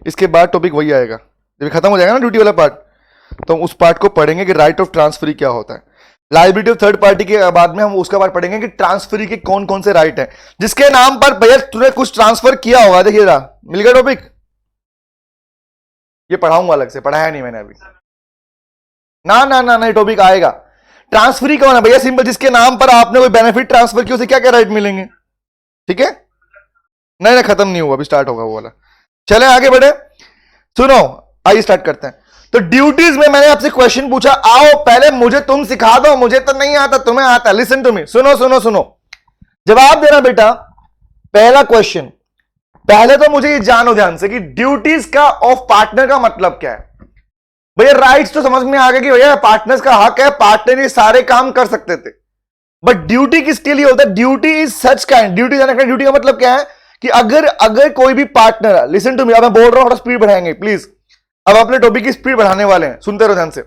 इसके बाद टॉपिक वही आएगा, जब खत्म हो जाएगा ना ड्यूटी वाला पार्ट, तो हम उस पार्ट को पढ़ेंगे कि राइट ऑफ ट्रांसफरी क्या होता है। लायबिलिटी ऑफ थर्ड पार्टी के बाद में हम उसका बात पढ़ेंगे कि ट्रांसफरी के कौन कौन से राइट हैं, जिसके नाम पर भैया तूने कुछ ट्रांसफर किया होगा, देखिए रहा, मिल गया टॉपिक, ये पढ़ाऊंगा अलग से, पढ़ाया नहीं मैंने अभी, ना ना ना ना टॉपिक आएगा। ट्रांसफरी कौन है भैया, सिंपल, जिसके नाम पर आपने कोई बेनिफिट ट्रांसफर किया, उसे क्या क्या राइट मिलेंगे, ठीक है। नहीं नहीं खत्म नहीं हुआ, अभी स्टार्ट होगा वो वाला। चले आगे बढ़े, सुनो आइए स्टार्ट करते हैं। तो ड्यूटीज में मैंने आपसे क्वेश्चन पूछा, आओ पहले मुझे तुम सिखा दो, मुझे तो नहीं आता, तुम्हें आता, लिसन टू मी, सुनो सुनो सुनो, जवाब देना बेटा। पहला क्वेश्चन, पहले तो मुझे ये जानो ध्यान से कि ड्यूटीज का ऑफ पार्टनर का मतलब क्या है। भैया राइट्स तो समझ में आ गया कि भैया पार्टनर्स का हक है, पार्टनर ये सारे काम कर सकते थे, बट ड्यूटी किसके लिए होता है, duty is such kind, duty जाने का, ड्यूटी का मतलब क्या है कि अगर कोई भी पार्टनर, लिसन टू मी, अब मैं बोल रहा हूं थोड़ा स्पीड बढ़ाएंगे प्लीज, अब अपने टॉपिक की स्पीड बढ़ाने वाले हैं, सुनते रहो ध्यान से,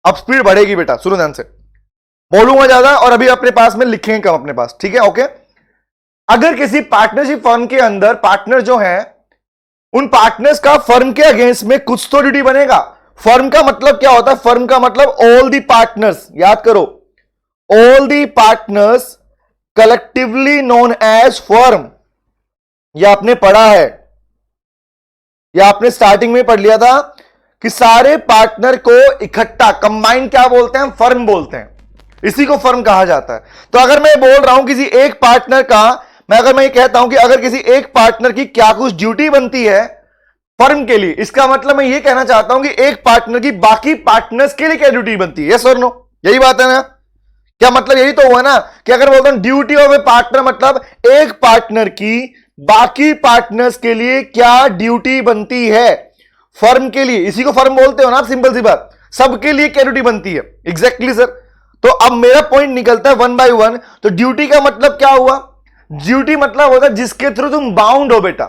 अब स्पीड बढ़ेगी बेटा, सुनो ध्यान से, बोलूंगा ज्यादा और अभी अपने पास में लिखेंगे कम अपने पास, ठीक है ओके। अगर किसी पार्टनरशिप फर्म के अंदर पार्टनर जो है, उन पार्टनर्स का फर्म के अगेंस्ट में कुछ तो ड्यूटी बनेगा। फर्म का मतलब क्या होता है, फर्म का मतलब ऑल दी पार्टनर्स, याद करो, all the partners collectively known as firm, यह आपने पढ़ा है, यह आपने स्टार्टिंग में पढ़ लिया था कि सारे पार्टनर को इकट्ठा कंबाइन क्या बोलते हैं, फर्म बोलते हैं, इसी को फर्म कहा जाता है। तो अगर मैं बोल रहा हूं किसी एक पार्टनर का, अगर मैं ये कहता हूं कि अगर किसी एक पार्टनर की क्या कुछ ड्यूटी बनती है फर्म के लिए, इसका मतलब मैं ये कहना चाहता हूं कि एक पार्टनर की बाकी पार्टनर्स के लिए क्या ड्यूटी बनती है, यस और नो, यही बात है ना। क्या मतलब, यही तो हुआ ना कि अगर बोलता हूं ड्यूटी ऑफ ए पार्टनर, मतलब एक पार्टनर की बाकी पार्टनर्स के लिए क्या ड्यूटी बनती है फर्म के लिए, इसी को फर्म बोलते हो ना आप, सिंपल सी बात, सबके लिए क्या ड्यूटी बनती है, एग्जैक्टली सर। तो अब मेरा पॉइंट निकलता है 1 बाय 1। तो ड्यूटी का मतलब क्या हुआ, ड्यूटी मतलब होता है जिसके थ्रू तुम बाउंड हो बेटा,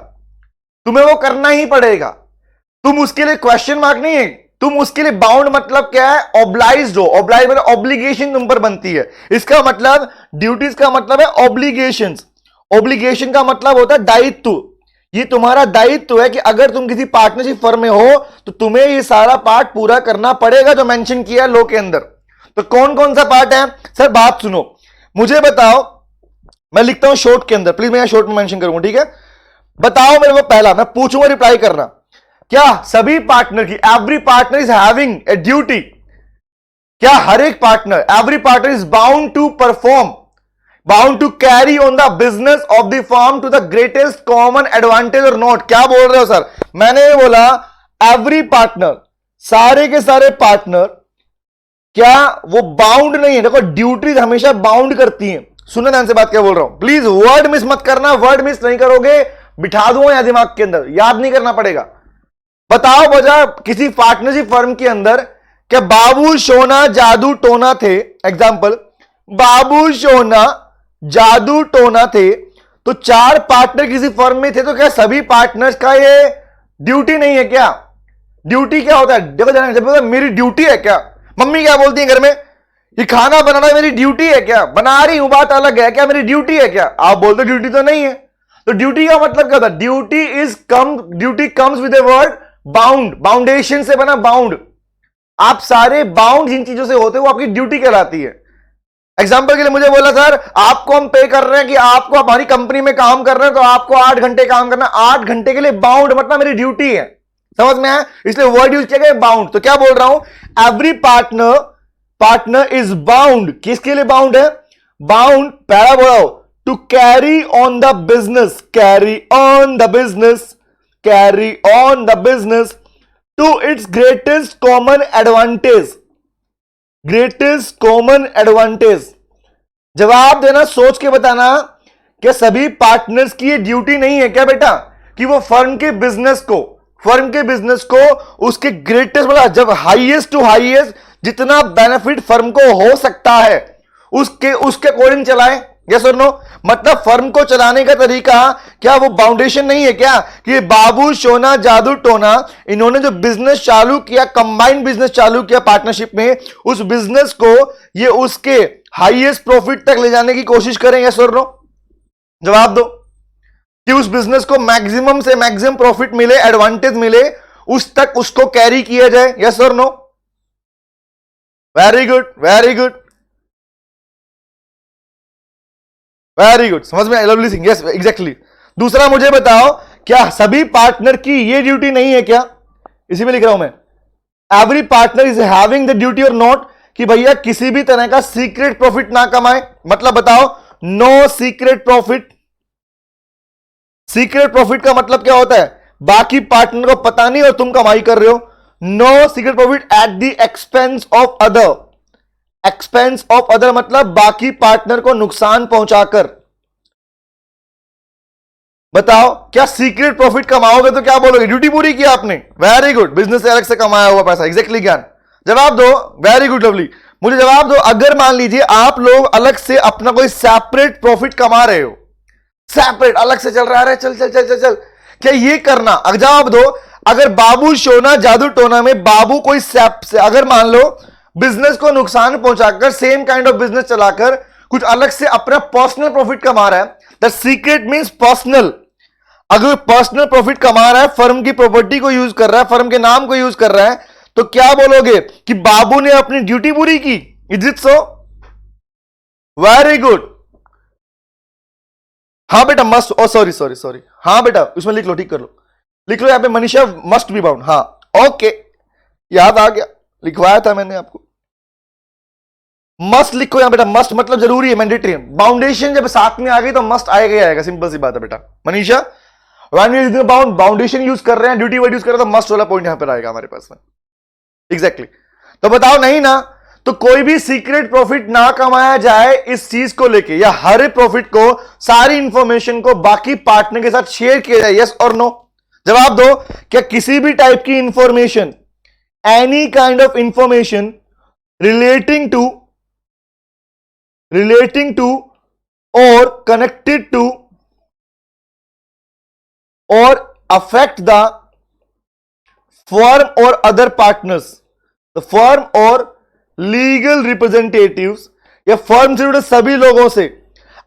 तुम्हें वो करना ही पड़ेगा, तुम उसके लिए क्वेश्चन मार्क नहीं है, तुम उसके लिए बाउंड मतलब क्या है, ऑब्लाइज्ड हो, ऑब्लाइज मतलब ऑब्लिगेशन तुम पर बनती है, इसका मतलब ड्यूटीज का मतलब है ऑब्लिगेशंस। ऑब्लिगेशन का मतलब होता है दायित्व, ये तुम्हारा दायित्व है कि अगर तुम किसी पार्टनरशिप फर्म में हो तो तुम्हें ये सारा पार्ट पूरा करना पड़ेगा जो मेंशन किया है लॉ के अंदर। तो कौन कौन सा पार्ट है सर, बात सुनो, मुझे बताओ, मैं लिखता हूं शॉर्ट के अंदर, प्लीज मैं शॉर्ट में मेंशन करूंगा, ठीक है। बताओ मेरे को, पहला मैं पूछूंगा, रिप्लाई करना, क्या सभी पार्टनर की, every partner is having a duty, क्या हर एक partner, every partner is bound to perform, bound to carry on the business of the firm to the greatest common advantage और नॉट, क्या बोल रहे हो सर, मैंने बोला एवरी पार्टनर, सारे के सारे पार्टनर क्या वो बाउंड नहीं है, देखो ड्यूटीज हमेशा बाउंड करती हैं, सुनने ध्यान से बात क्या बोल रहा हूं, प्लीज वर्ड मिस मत करना, वर्ड मिस नहीं करोगे बिठा दूंगा या दिमाग के अंदर, याद नहीं करना पड़ेगा। बताओ बजा किसी पार्टनरशिप फर्म के अंदर क्या बाबू सोना जादू टोना थे, एग्जाम्पल बाबू सोना जादू टोना थे, तो 4 पार्टनर किसी फर्म में थे, तो क्या सभी पार्टनर्स का ये ड्यूटी नहीं है क्या, ड्यूटी क्या होता है, देखो जाना, जब मेरी ड्यूटी है क्या, मम्मी क्या बोलती है घर में, ये खाना बनाना मेरी ड्यूटी है क्या, बना रही हूं बात अलग है, क्या मेरी ड्यूटी है क्या, आप बोलते ड्यूटी तो नहीं है। तो ड्यूटी का मतलब क्या होता है, duty comes with a word bound, boundation से बना बाउंड, आप सारे बाउंड जिन चीजों से होते हो वो आपकी ड्यूटी कहलाती है। एग्जाम्पल के लिए मुझे बोला सर आपको हम पे कर रहे हैं कि आपको हमारी कंपनी में काम कर रहे हैं तो आपको 8 घंटे काम करना, 8 घंटे के लिए बाउंड मतलब मेरी ड्यूटी है, समझ में आया, इसलिए वर्ड यूज किया गया बाउंड। तो क्या बोल रहा हूं, एवरी पार्टनर इज बाउंड, किसके लिए बाउंड है, बाउंड पहला बोला to carry on the business, carry on the business, carry on the business to its greatest common advantage, greatest common advantage, जवाब देना, सोच के बताना। क्या सभी पार्टनर्स की ये ड्यूटी नहीं है क्या बेटा कि वो फर्म के बिजनेस को उसके ग्रेटेस्ट, मतलब जब हाईएस्ट टू हाईएस्ट जितना बेनिफिट फर्म को हो सकता है उसके अकॉर्डिंग चलाएं? यस और नो? मतलब फर्म को चलाने का तरीका क्या वो बाउंडेशन नहीं है क्या कि बाबू सोना जादू टोना इन्होंने जो बिजनेस चालू किया, कंबाइंड बिजनेस चालू किया पार्टनरशिप में, उस बिजनेस को ये उसके हाईएस्ट प्रॉफिट तक ले जाने की कोशिश करें? यस और नो? जवाब दो कि उस बिजनेस को मैक्सिमम से मैक्सिमम प्रॉफिट मिले, एडवांटेज मिले, उस तक उसको कैरी किया जाए? यस और no? Very good, very good, very good, समझ में? Lovely Singh, yes exactly. दूसरा मुझे बताओ, क्या सभी पार्टनर की ये ड्यूटी नहीं है क्या? इसी में लिख रहा हूं मैं, every partner is having the duty और नॉट, कि भैया किसी भी तरह का सीक्रेट प्रॉफिट ना कमाए। मतलब बताओ, no secret profit. Secret profit का मतलब क्या होता है? बाकी पार्टनर को पता नहीं और तुम कमाई कर रहे हो। No secret profit at the expense of other. Expense of other मतलब बाकी पार्टनर को नुकसान पहुंचाकर। बताओ, क्या सीक्रेट प्रॉफिट कमाओगे तो क्या बोलोगे? ड्यूटी पूरी की आपने, वेरी गुड, बिजनेस से अलग से कमाया हुआ पैसा, एग्जैक्टली ज्ञान। जवाब दो, वेरी गुड लवली। मुझे जवाब दो, अगर मान लीजिए आप लोग अलग से अपना कोई सेपरेट प्रॉफिट कमा रहे हो, सेपरेट अलग से चल रहा है, चल चल चल चल चल, क्या ये करना? जवाब दो, अगर बाबू सोना जादू टोना में बाबू कोई अगर मान लो बिजनेस को नुकसान पहुंचाकर सेम काइंड ऑफ बिजनेस चलाकर कुछ अलग से अपना पर्सनल प्रॉफिट कमा रहा है, द सीक्रेट मींस पर्सनल। अगर पर्सनल प्रॉफिट कमा रहा है, फर्म की प्रॉपर्टी को यूज कर रहा है, फर्म के नाम को यूज कर रहा है, तो क्या बोलोगे कि बाबू ने अपनी ड्यूटी पूरी की? Is it so? Very good. हाँ बेटा, मस्ट, ओ सॉरी सॉरी सॉरी, हाँ बेटा उसमें लिख लो, ठीक कर लो, लिख लो यहां पे मनीषा, मस्ट बी बाउंड। हाँ ओके, याद आ गया, लिखवाया था मैंने आपको। मस्ट लिखो यहां बेटा, मस्ट मतलब जरूरी है, मैंडेटरी है। बाउंडेशन जब साथ में आ गई तो मस्ट आएगा ही आएगा, सिंपल सी बात है बेटा। Manisha, when we are using boundation use कर रहे हैं, ड्यूटी वर्ड यूज कर रहे हैं, तो मस्ट वाला पॉइंट यहां पर आएगा हमारे पास में, एग्जैक्टली। तो बताओ नहीं ना, तो कोई भी सीक्रेट प्रॉफिट ना कमाया जाए इस चीज को लेके, या हर प्रॉफिट को, सारी इंफॉर्मेशन को बाकी पार्टनर के साथ शेयर किया जाए? यस और नो? जवाब दो, क्या किसी भी टाइप की information, any kind of information relating to or connected to or affect the firm or other partners, the firm or legal representatives, या फर्म से जुड़े सभी लोगों से।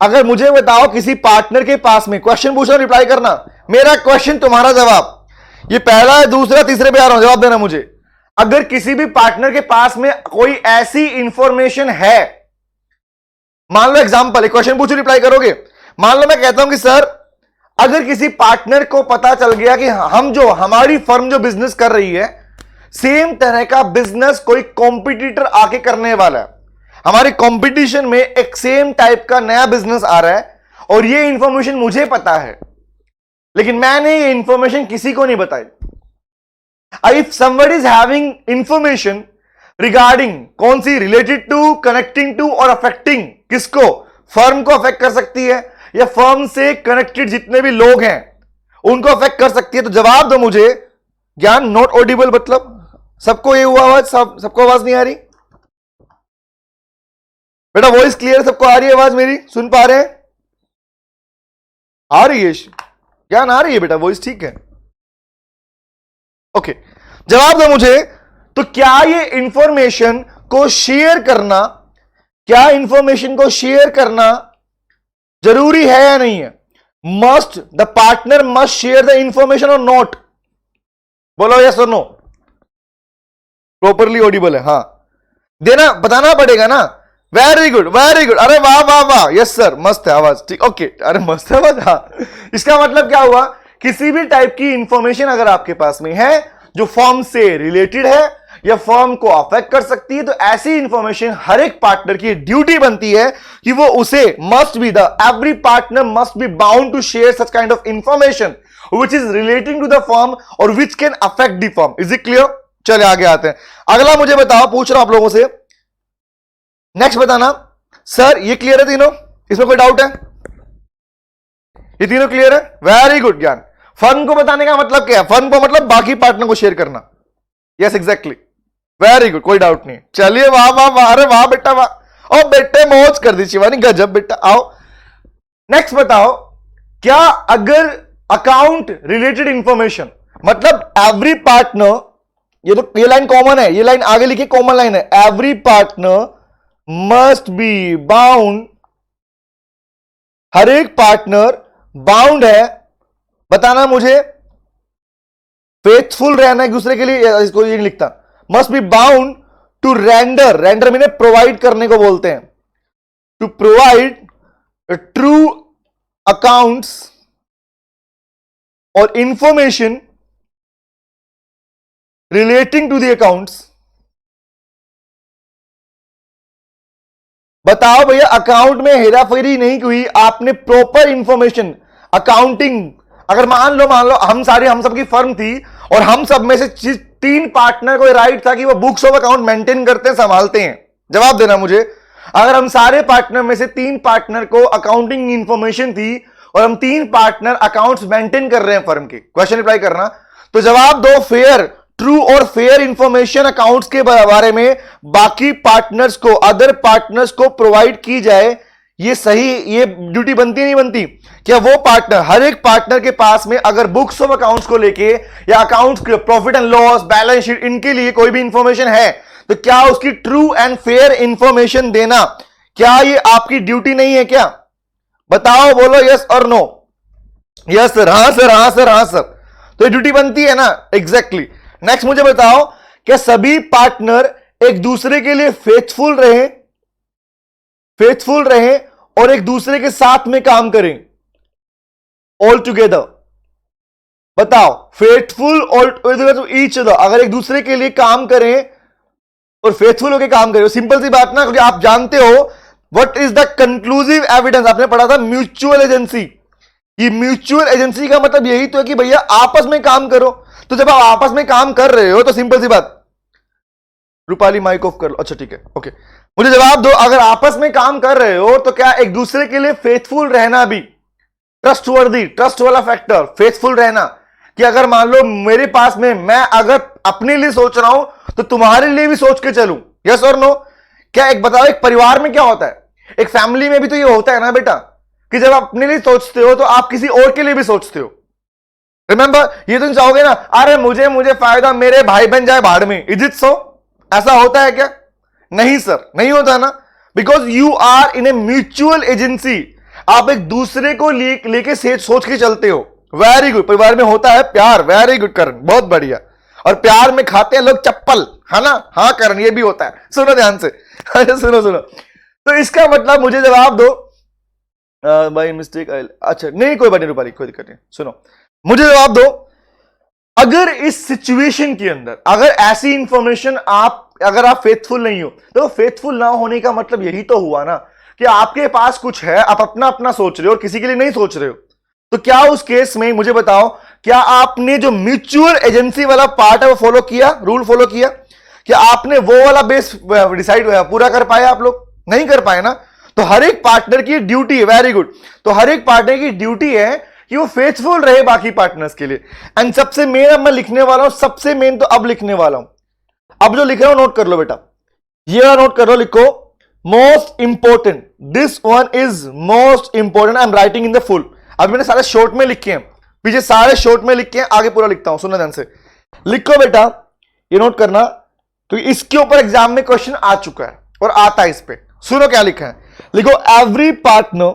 अगर मुझे बताओ किसी पार्टनर के पास में, क्वेश्चन पूछना, रिप्लाई करना, मेरा क्वेश्चन तुम्हारा जवाब, ये पहला है, दूसरा, तीसरे पे आ रहा हूं, जवाब देना मुझे। अगर किसी भी पार्टनर के पास में कोई ऐसी इंफॉर्मेशन है, मान लो एग्जांपल, एक क्वेश्चन पूछो, रिप्लाई करोगे। मान लो मैं कहता हूं कि सर, अगर किसी पार्टनर को पता चल गया कि हमारी फर्म जो बिजनेस कर रही है, सेम तरह का बिजनेस कोई कॉम्पिटिटर आके करने वाला है, हमारे कंपटीशन में एक सेम टाइप का नया बिजनेस आ रहा है, और ये इंफॉर्मेशन मुझे पता है, लेकिन मैंने ये इंफॉर्मेशन किसी को नहीं बताई। If somebody is having information regarding, कौन सी, रिलेटेड टू, कनेक्टिंग टू और अफेक्टिंग, किसको? फर्म को अफेक्ट कर सकती है, या फर्म से कनेक्टेड जितने भी लोग हैं उनको अफेक्ट कर सकती है, तो जवाब दो मुझे। ज्ञान नॉट ऑडिबल, मतलब सबको ये हुआ आवाज, सबको आवाज नहीं आ रही बेटा? वॉइस क्लियर, सबको आ रही है आवाज मेरी? सुन पा रहे हैं? आ रही है ज्ञान, आ रही है बेटा, वॉइस ठीक है, ओके। जवाब दो मुझे, तो क्या ये इंफॉर्मेशन को शेयर करना, क्या इंफॉर्मेशन को शेयर करना जरूरी है या नहीं है? Must the partner must share the information और नॉट? बोलो यस और नो। प्रॉपरली ऑडिबल है? हाँ, देना, बताना पड़ेगा ना। वेरी गुड, वेरी गुड, अरे वाह वाह वाह, यस सर, मस्त है आवाज, ठीक, ओके, अरे मस्त है आवाज। हाँ, इसका मतलब क्या हुआ, किसी भी टाइप की इंफॉर्मेशन अगर आपके पास में है जो फर्म से रिलेटेड है या फर्म को अफेक्ट कर सकती है, तो ऐसी इंफॉर्मेशन हर एक पार्टनर की ड्यूटी बनती है कि वो उसे, must be the, every partner must be bound to share such kind of information which is relating to the firm और which can affect the firm. Is it clear? चलिए आगे आते हैं। अगला मुझे बताओ, पूछ रहा हूं आप लोगों से, नेक्स्ट बताना सर ये क्लियर है तीनों, इसमें कोई डाउट है? ये तीनों क्लियर है, वेरी गुड ज्ञान। फर्म को बताने का मतलब क्या है? फर्म को मतलब बाकी पार्टनर को शेयर करना। यस एग्जैक्टली, वेरी गुड, कोई डाउट नहीं। चलिए वाह वाह वाह, अरे वाह बेटा वाह। और बेटे मौज कर दी शिवानी, गजब बेटा। आओ नेक्स्ट बताओ, क्या अगर अकाउंट रिलेटेड इंफॉर्मेशन, मतलब एवरी पार्टनर, ये लाइन कॉमन है, ये लाइन आगे लिखी कॉमन लाइन है, every partner must be bound, हर एक पार्टनर बाउंड है, बताना मुझे, फेथफुल रहना एक दूसरे के लिए, इसको ये नहीं लिखता, must be bound to render, render मीने प्रोवाइड करने को बोलते हैं, टू प्रोवाइड ट्रू अकाउंट्स और information relating to the accounts. बताओ भैया, अकाउंट में हेराफेरी नहीं हुई, आपने प्रॉपर इंफॉर्मेशन, अकाउंटिंग, अगर मान लो हम सबकी फर्म थी और हम सब में से 3 पार्टनर को राइट था कि वो बुक्स ऑफ अकाउंट मेंटेन करते हैं, संभालते हैं। जवाब देना मुझे, अगर हम सारे पार्टनर में से 3 पार्टनर को अकाउंटिंग इंफॉर्मेशन थी और हम 3 पार्टनर अकाउंट्स मेंटेन कर रहे हैं फर्म के, क्वेश्चन रिप्लाई करना, तो जवाब दो फेयर, ट्रू और फेयर इंफॉर्मेशन अकाउंट्स के बारे में बाकी पार्टनर्स को, अदर पार्टनर्स को प्रोवाइड की जाए, ये सही, ये ड्यूटी बनती नहीं बनती? क्या वो पार्टनर, हर एक पार्टनर के पास में अगर बुक्स ऑफ अकाउंट्स को लेके या अकाउंट्स के profit and loss, balance sheet, इनके लिए कोई भी इंफॉर्मेशन है, तो क्या उसकी ट्रू एंड फेयर इंफॉर्मेशन देना, क्या ये आपकी ड्यूटी नहीं है क्या? बताओ, बोलो यस और नो। यस सर, हाँ सर, हाँ सर, हाँ सर, तो ये ड्यूटी बनती है ना, एग्जैक्टली। नेक्स्ट मुझे बताओ, क्या सभी पार्टनर एक दूसरे के लिए फेथफुल रहे और एक दूसरे के साथ में काम करें, ऑल टुगेदर? बताओ, faithful all to each other, अगर एक दूसरे के लिए काम करें और फेथफुल होकर काम करें, सिंपल सी बात ना, क्योंकि आप जानते हो what is the conclusive evidence, आपने पढ़ा था म्यूचुअल एजेंसी। ये म्यूचुअल एजेंसी का मतलब यही तो है कि भैया आपस में काम करो। तो जब आप आपस में काम कर रहे हो तो सिंपल सी बात, रूपाली माइक ऑफ कर लो, अच्छा ठीक है, ओके, मुझे जवाब दो, अगर आपस में काम कर रहे हो तो क्या एक दूसरे के लिए फेथफुल रहना भी, ट्रस्टवर्दी, ट्रस्ट वाला फैक्टर, फेथफुल रहना, कि अगर मान लो मेरे पास में, मैं अगर अपने लिए सोच रहा हूं तो तुम्हारे लिए भी सोच के चलूं, यस और नो? क्या एक बताओ, एक परिवार में क्या होता है, एक फैमिली में भी तो ये होता है ना बेटा, कि जब आप अपने लिए सोचते हो तो आप किसी और के लिए भी सोचते हो। रिमेंबर, ये तो चाहोगे ना, अरे मुझे फायदा, मेरे भाई बहन जाए भाड़ में, इज इट सो? ऐसा होता है क्या? नहीं सर, नहीं होता ना, because you are in a mutual agency, आप एक दूसरे को लेके सोच के चलते हो। वेरी गुड, परिवार में होता है प्यार, वेरी गुड करण, बहुत बढ़िया। और प्यार में खाते हैं लोग चप्पल, है ना? हाँ करण, ये भी होता है, सुनो ध्यान से। अच्छा सुनो, तो इसका मतलब मुझे जवाब दो, बाय मिस्टेक, अच्छा नहीं कोई बात नहीं रूपाली, कोई दिक्कत नहीं, सुनो मुझे जवाब दो, अगर इस सिचुएशन के अंदर, अगर ऐसी इंफॉर्मेशन अगर आप फेथफुल नहीं हो, तो फेथफुल ना होने का मतलब यही तो हुआ ना कि आपके पास कुछ है, आप अपना सोच रहे हो और किसी के लिए नहीं सोच रहे हो। तो क्या उस केस में मुझे बताओ, क्या आपने जो म्यूचुअल एजेंसी वाला पार्ट है वो फॉलो किया, रूल फॉलो किया? क्या आपने वो वाला बेस डिसाइड पूरा कर पाया? आप लोग नहीं कर पाए ना। तो हर एक पार्टनर की ड्यूटी है, वेरी गुड, तो हर एक पार्टनर की ड्यूटी है कि वो फेथफुल रहे बाकी पार्टनर्स के लिए। एंड सबसे मेन अब मैं लिखने वाला हूं, सबसे मेन तो अब लिखने वाला हूं, अब जो लिख रहा हूं नोट कर लो बेटा, ये नोट कर लो, लिखो most important, this one is most important, I am writing in the full. अब मैंने सारे शॉर्ट में लिखे हैं, पीछे सारे शॉर्ट में लिखे हैं, आगे पूरा लिखता हूं, सुनना ध्यान से, लिखो बेटा, ये नोट करना, क्योंकि इसके ऊपर एग्जाम में क्वेश्चन आ चुका है और आता है इस पे। सुनो क्या लिखा है, लिखो every partner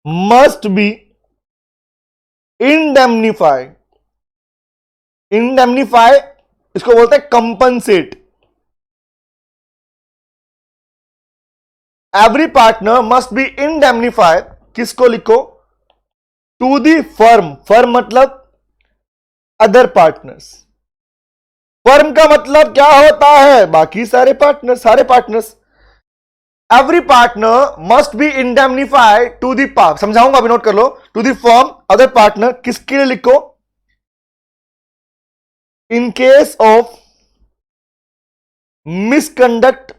must be indemnify, indemnify इसको बोलते हैं compensate, every partner must be indemnify, किसको लिखो? टू दी फर्म, फर्म मतलब अदर पार्टनर्स, फर्म का मतलब क्या होता है? बाकी सारे partners. Every partner must be indemnified to the part, समझाऊंगा अभी, नोट कर लो, to the firm other partner, किसके लिए लिखो? In case of misconduct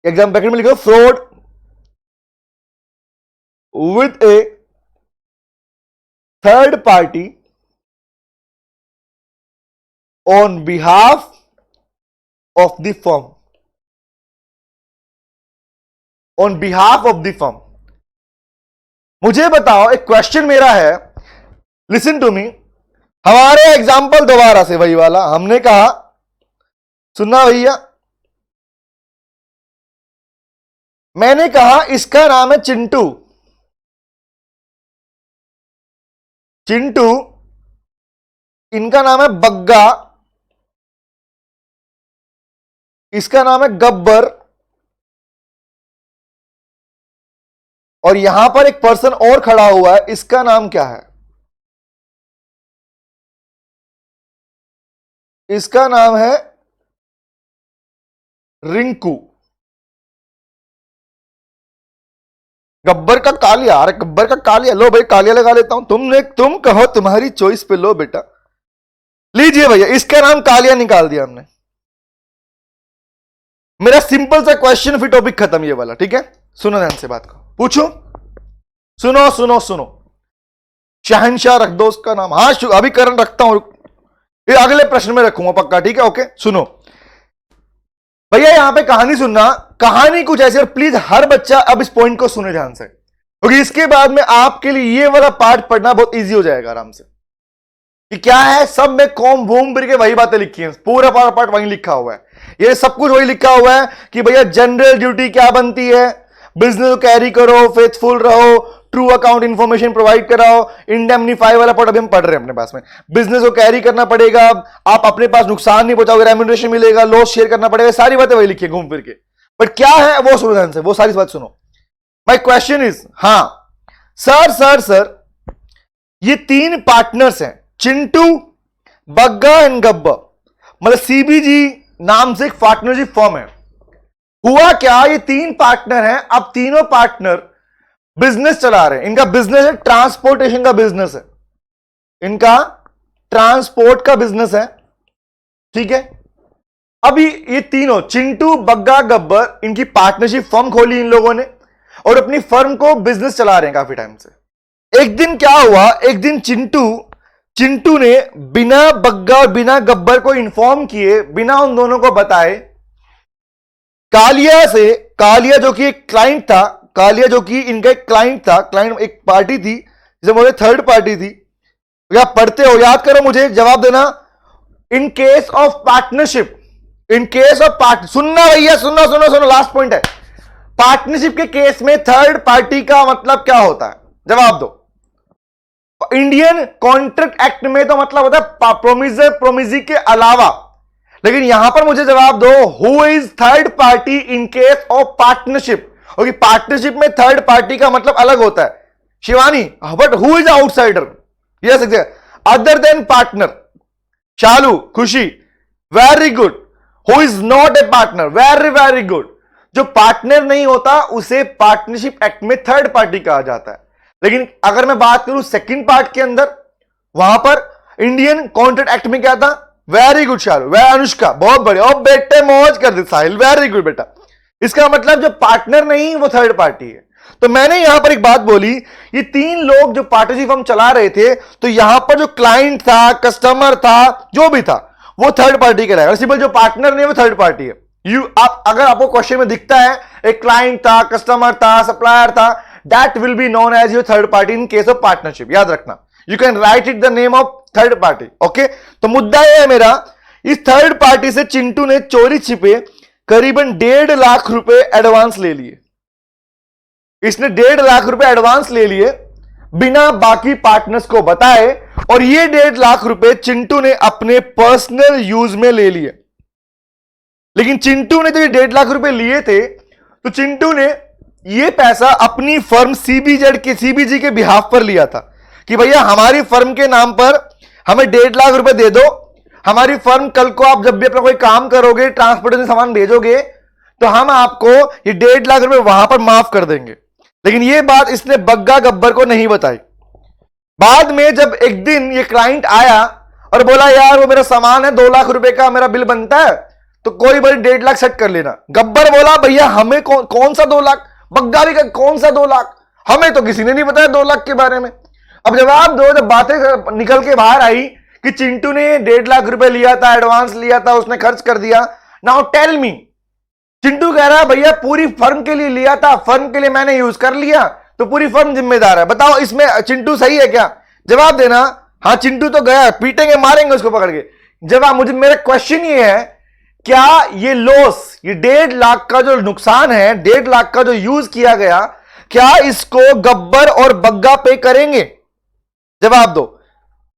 exam bracket में लिखो fraud with a third party on behalf of the firm, on behalf of the firm. मुझे बताओ, एक क्वेश्चन मेरा है, लिसन टू मी। हमारे एग्जाम्पल दोबारा से वही वाला, हमने कहा, सुनना भैया, मैंने कहा इसका नाम है चिंटू। चिंटू, इनका नाम है बग्गा, इसका नाम है गब्बर, और यहां पर एक पर्सन और खड़ा हुआ है, इसका नाम क्या है? इसका नाम है रिंकू। गब्बर का कालिया, अरे गब्बर का कालिया, लो भाई कालिया लगा लेता हूं, तुम कहो, तुम्हारी चॉइस पे, लो बेटा, लीजिए भैया, इसका नाम कालिया निकाल दिया हमने। मेरा सिंपल सा क्वेश्चन, फिर टॉपिक खत्म ये वाला, ठीक है? सुनो ध्यान से बात को, पूछो, सुनो सुनो सुनो। शहनशाह रख दो उसका नाम, हाँ अभी करण रखता हूं, ये अगले प्रश्न में रखूंगा पक्का, ठीक है? ओके, सुनो भैया, यहां पे कहानी सुनना, कहानी कुछ ऐसी, और प्लीज हर बच्चा अब इस पॉइंट को सुने ध्यान से, क्योंकि इसके बाद में आपके लिए ये वाला पार्ट पढ़ना बहुत इजी हो जाएगा आराम से। कि क्या है, सब में कॉम बूम के वही बातें लिखी हैं, पूरा पार्ट वही लिखा हुआ है, ये सब कुछ वही लिखा हुआ है कि भैया जनरल ड्यूटी क्या बनती है, बिजनेस को कैरी करो, फेथफुल रहो, ट्रू अकाउंट इंफॉर्मेशन प्रोवाइड कराओ, इंडेमनीफाई वाला पार्ट अभी हम पढ़ रहे हैं अपने पास में, बिजनेस को कैरी करना पड़ेगा, आप अपने पास नुकसान नहीं पहुंचाओगे, रेम्यूनरेशन मिलेगा, लॉस शेयर करना पड़ेगा, सारी बातें वही लिखी है घूम फिर के। बट क्या है वो सुनो ध्यान से, वो सारी बात सुनो। माय क्वेश्चन इज, हाँ सर ये तीन पार्टनर्स हैं, चिंटू, बग्गा एंड गब्बर, मतलब सीबीजी नाम से एक पार्टनरशिप फर्म है। हुआ क्या, ये तीन पार्टनर हैं, अब तीनों पार्टनर बिजनेस चला रहे हैं, इनका बिजनेस है ट्रांसपोर्टेशन का बिजनेस है, इनका ट्रांसपोर्ट का बिजनेस है, ठीक है? अभी ये तीनों चिंटू, बग्गा, गब्बर, इनकी पार्टनरशिप फर्म खोली इन लोगों ने, और अपनी फर्म को बिजनेस चला रहे हैं काफी टाइम से। एक दिन क्या हुआ, एक दिन चिंटू ने बिना बग्गा और बिना गब्बर को इन्फॉर्म किए, बिना उन दोनों को बताए, कालिया जो कि एक क्लाइंट था, कालिया जो कि इनका एक क्लाइंट था, क्लाइंट एक पार्टी थी जिसे बोले थर्ड पार्टी थी, या पढ़ते हो, याद करो, मुझे जवाब देना। इन case of partnership, in case of सुनना भैया, सुनो, लास्ट पॉइंट है, पार्टनरशिप के केस में थर्ड पार्टी का मतलब क्या होता है, जवाब दो। इंडियन कॉन्ट्रैक्ट एक्ट में तो मतलब होता है प्रोमिजर, प्रोमिजी के अलावा, लेकिन यहां पर मुझे जवाब दो, who is third party in case of partnership, क्योंकि पार्टनरशिप में थर्ड पार्टी का मतलब अलग होता है Shivani, but who is outsider, yes other than partner, Shalu, Khushi, very good, who is not a partner, very very good, जो पार्टनर नहीं होता उसे पार्टनरशिप एक्ट में थर्ड पार्टी कहा जाता है। लेकिन अगर मैं बात करूं सेकंड पार्ट के अंदर, वहां पर इंडियन कॉन्ट्रैक्ट एक्ट में क्या था, वेरी गुड शालू, वे अनुष्का, बहुत बढ़िया, और बेटे मौज कर दे साहिल, वेरी गुड बेटा, इसका मतलब जो पार्टनर नहीं वो थर्ड पार्टी है। तो मैंने यहां पर एक बात बोली, ये तीन लोग जो पार्टनरशिप हम चला रहे थे, तो यहां पर जो क्लाइंट था, कस्टमर था, जो भी था, वो थर्ड पार्टी कहलाएगा। सिंपल, जो पार्टनर नहीं वो थर्ड पार्टी है। अगर आपको क्वेश्चन में दिखता है एक क्लाइंट था, कस्टमर था, सप्लायर था, that will be known as your third party in case of partnership, याद रखना, you can write it the name of third party, okay? तो मुद्दा यह है मेरा, इस थर्ड पार्टी से चिंटू ने चोरी छिपे करीबन 1.5 लाख रुपए एडवांस ले लिए, इसने 1.5 लाख रुपए एडवांस ले लिए बिना बाकी पार्टनर्स को बताए, और ये 1.5 लाख रुपए चिंटू ने अपने पर्सनल यूज में ले लिए। लेकिन चिंटू ने जब ये 1.5 लाख रुपए लिए थे, तो चिंटू ने ये पैसा अपनी फर्म सीबीजी के बिहाफ पर लिया था कि भैया हमारी फर्म के नाम पर हमें 1.5 लाख रुपए दे दो, हमारी फर्म कल को आप जब भी अपना कोई काम करोगे, ट्रांसपोर्टेशन सामान भेजोगे, तो हम आपको ये 1.5 लाख रुपए वहां पर माफ कर देंगे। लेकिन ये बात इसने बग्गा गब्बर को नहीं बताई। बाद में जब एक दिन ये क्लाइंट आया और बोला यार वो मेरा सामान है, 2 लाख रुपए का मेरा बिल बनता है, तो कोई बड़ी 1.5 लाख सेट कर लेना। गब्बर बोला भैया हमें कौन सा 2 लाख, बग्गा भी कौन सा 2 लाख, हमें तो किसी ने नहीं बताया 2 लाख के बारे में। अब जवाब दो, जब बातें निकल के बाहर आई कि चिंटू ने 1.5 लाख रुपए लिया था, एडवांस लिया था, उसने खर्च कर दिया। नाउ टेल मी, चिंटू कह रहा है भैया पूरी फर्म के लिए लिया था, फर्म के लिए मैंने यूज कर लिया, तो पूरी फर्म जिम्मेदार है। बताओ इसमें चिंटू सही है क्या? जवाब देना। हाँ चिंटू तो गया, पीटेंगे मारेंगे उसको पकड़ के। जवाब, मुझे मेरा क्वेश्चन ये है, क्या ये लॉस, ये 1.5 लाख का जो नुकसान है, 1.5 लाख का जो यूज किया गया, क्या इसको गब्बर और बग्गा पे करेंगे? जवाब दो।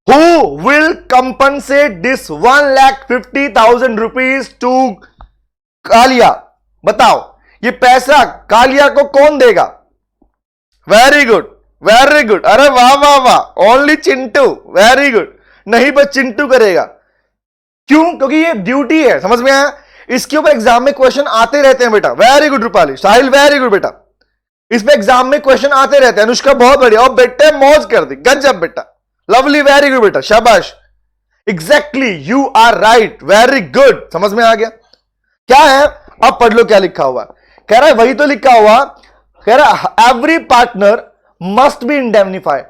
Who will compensate this 1,50,000 rupees to Kaliya? बताओ ये पैसा कालिया को कौन देगा? वेरी गुड, वेरी गुड, अरे वाह वाह वाह, ओनली चिंटू, वेरी गुड। नहीं बस चिंटू करेगा। क्यों? क्योंकि ये ड्यूटी है, समझ में आया? इसके ऊपर एग्जाम में क्वेश्चन आते रहते हैं बेटा। वेरी गुड रूपाली, साहिल वेरी गुड बेटा, इस पे एग्जाम में क्वेश्चन आते रहते हैं। अनुष्का बहुत बढ़िया, और बेटे मौज कर दी, गजब बेटा, लवली, वेरी गुड बेटा, शाबाश, exactly you are right, very good, समझ में आ गया। क्या है? अब पढ़ लो क्या लिखा हुआ। कह रहा है वही तो लिखा हुआ, कह रहा every partner must be indemnified,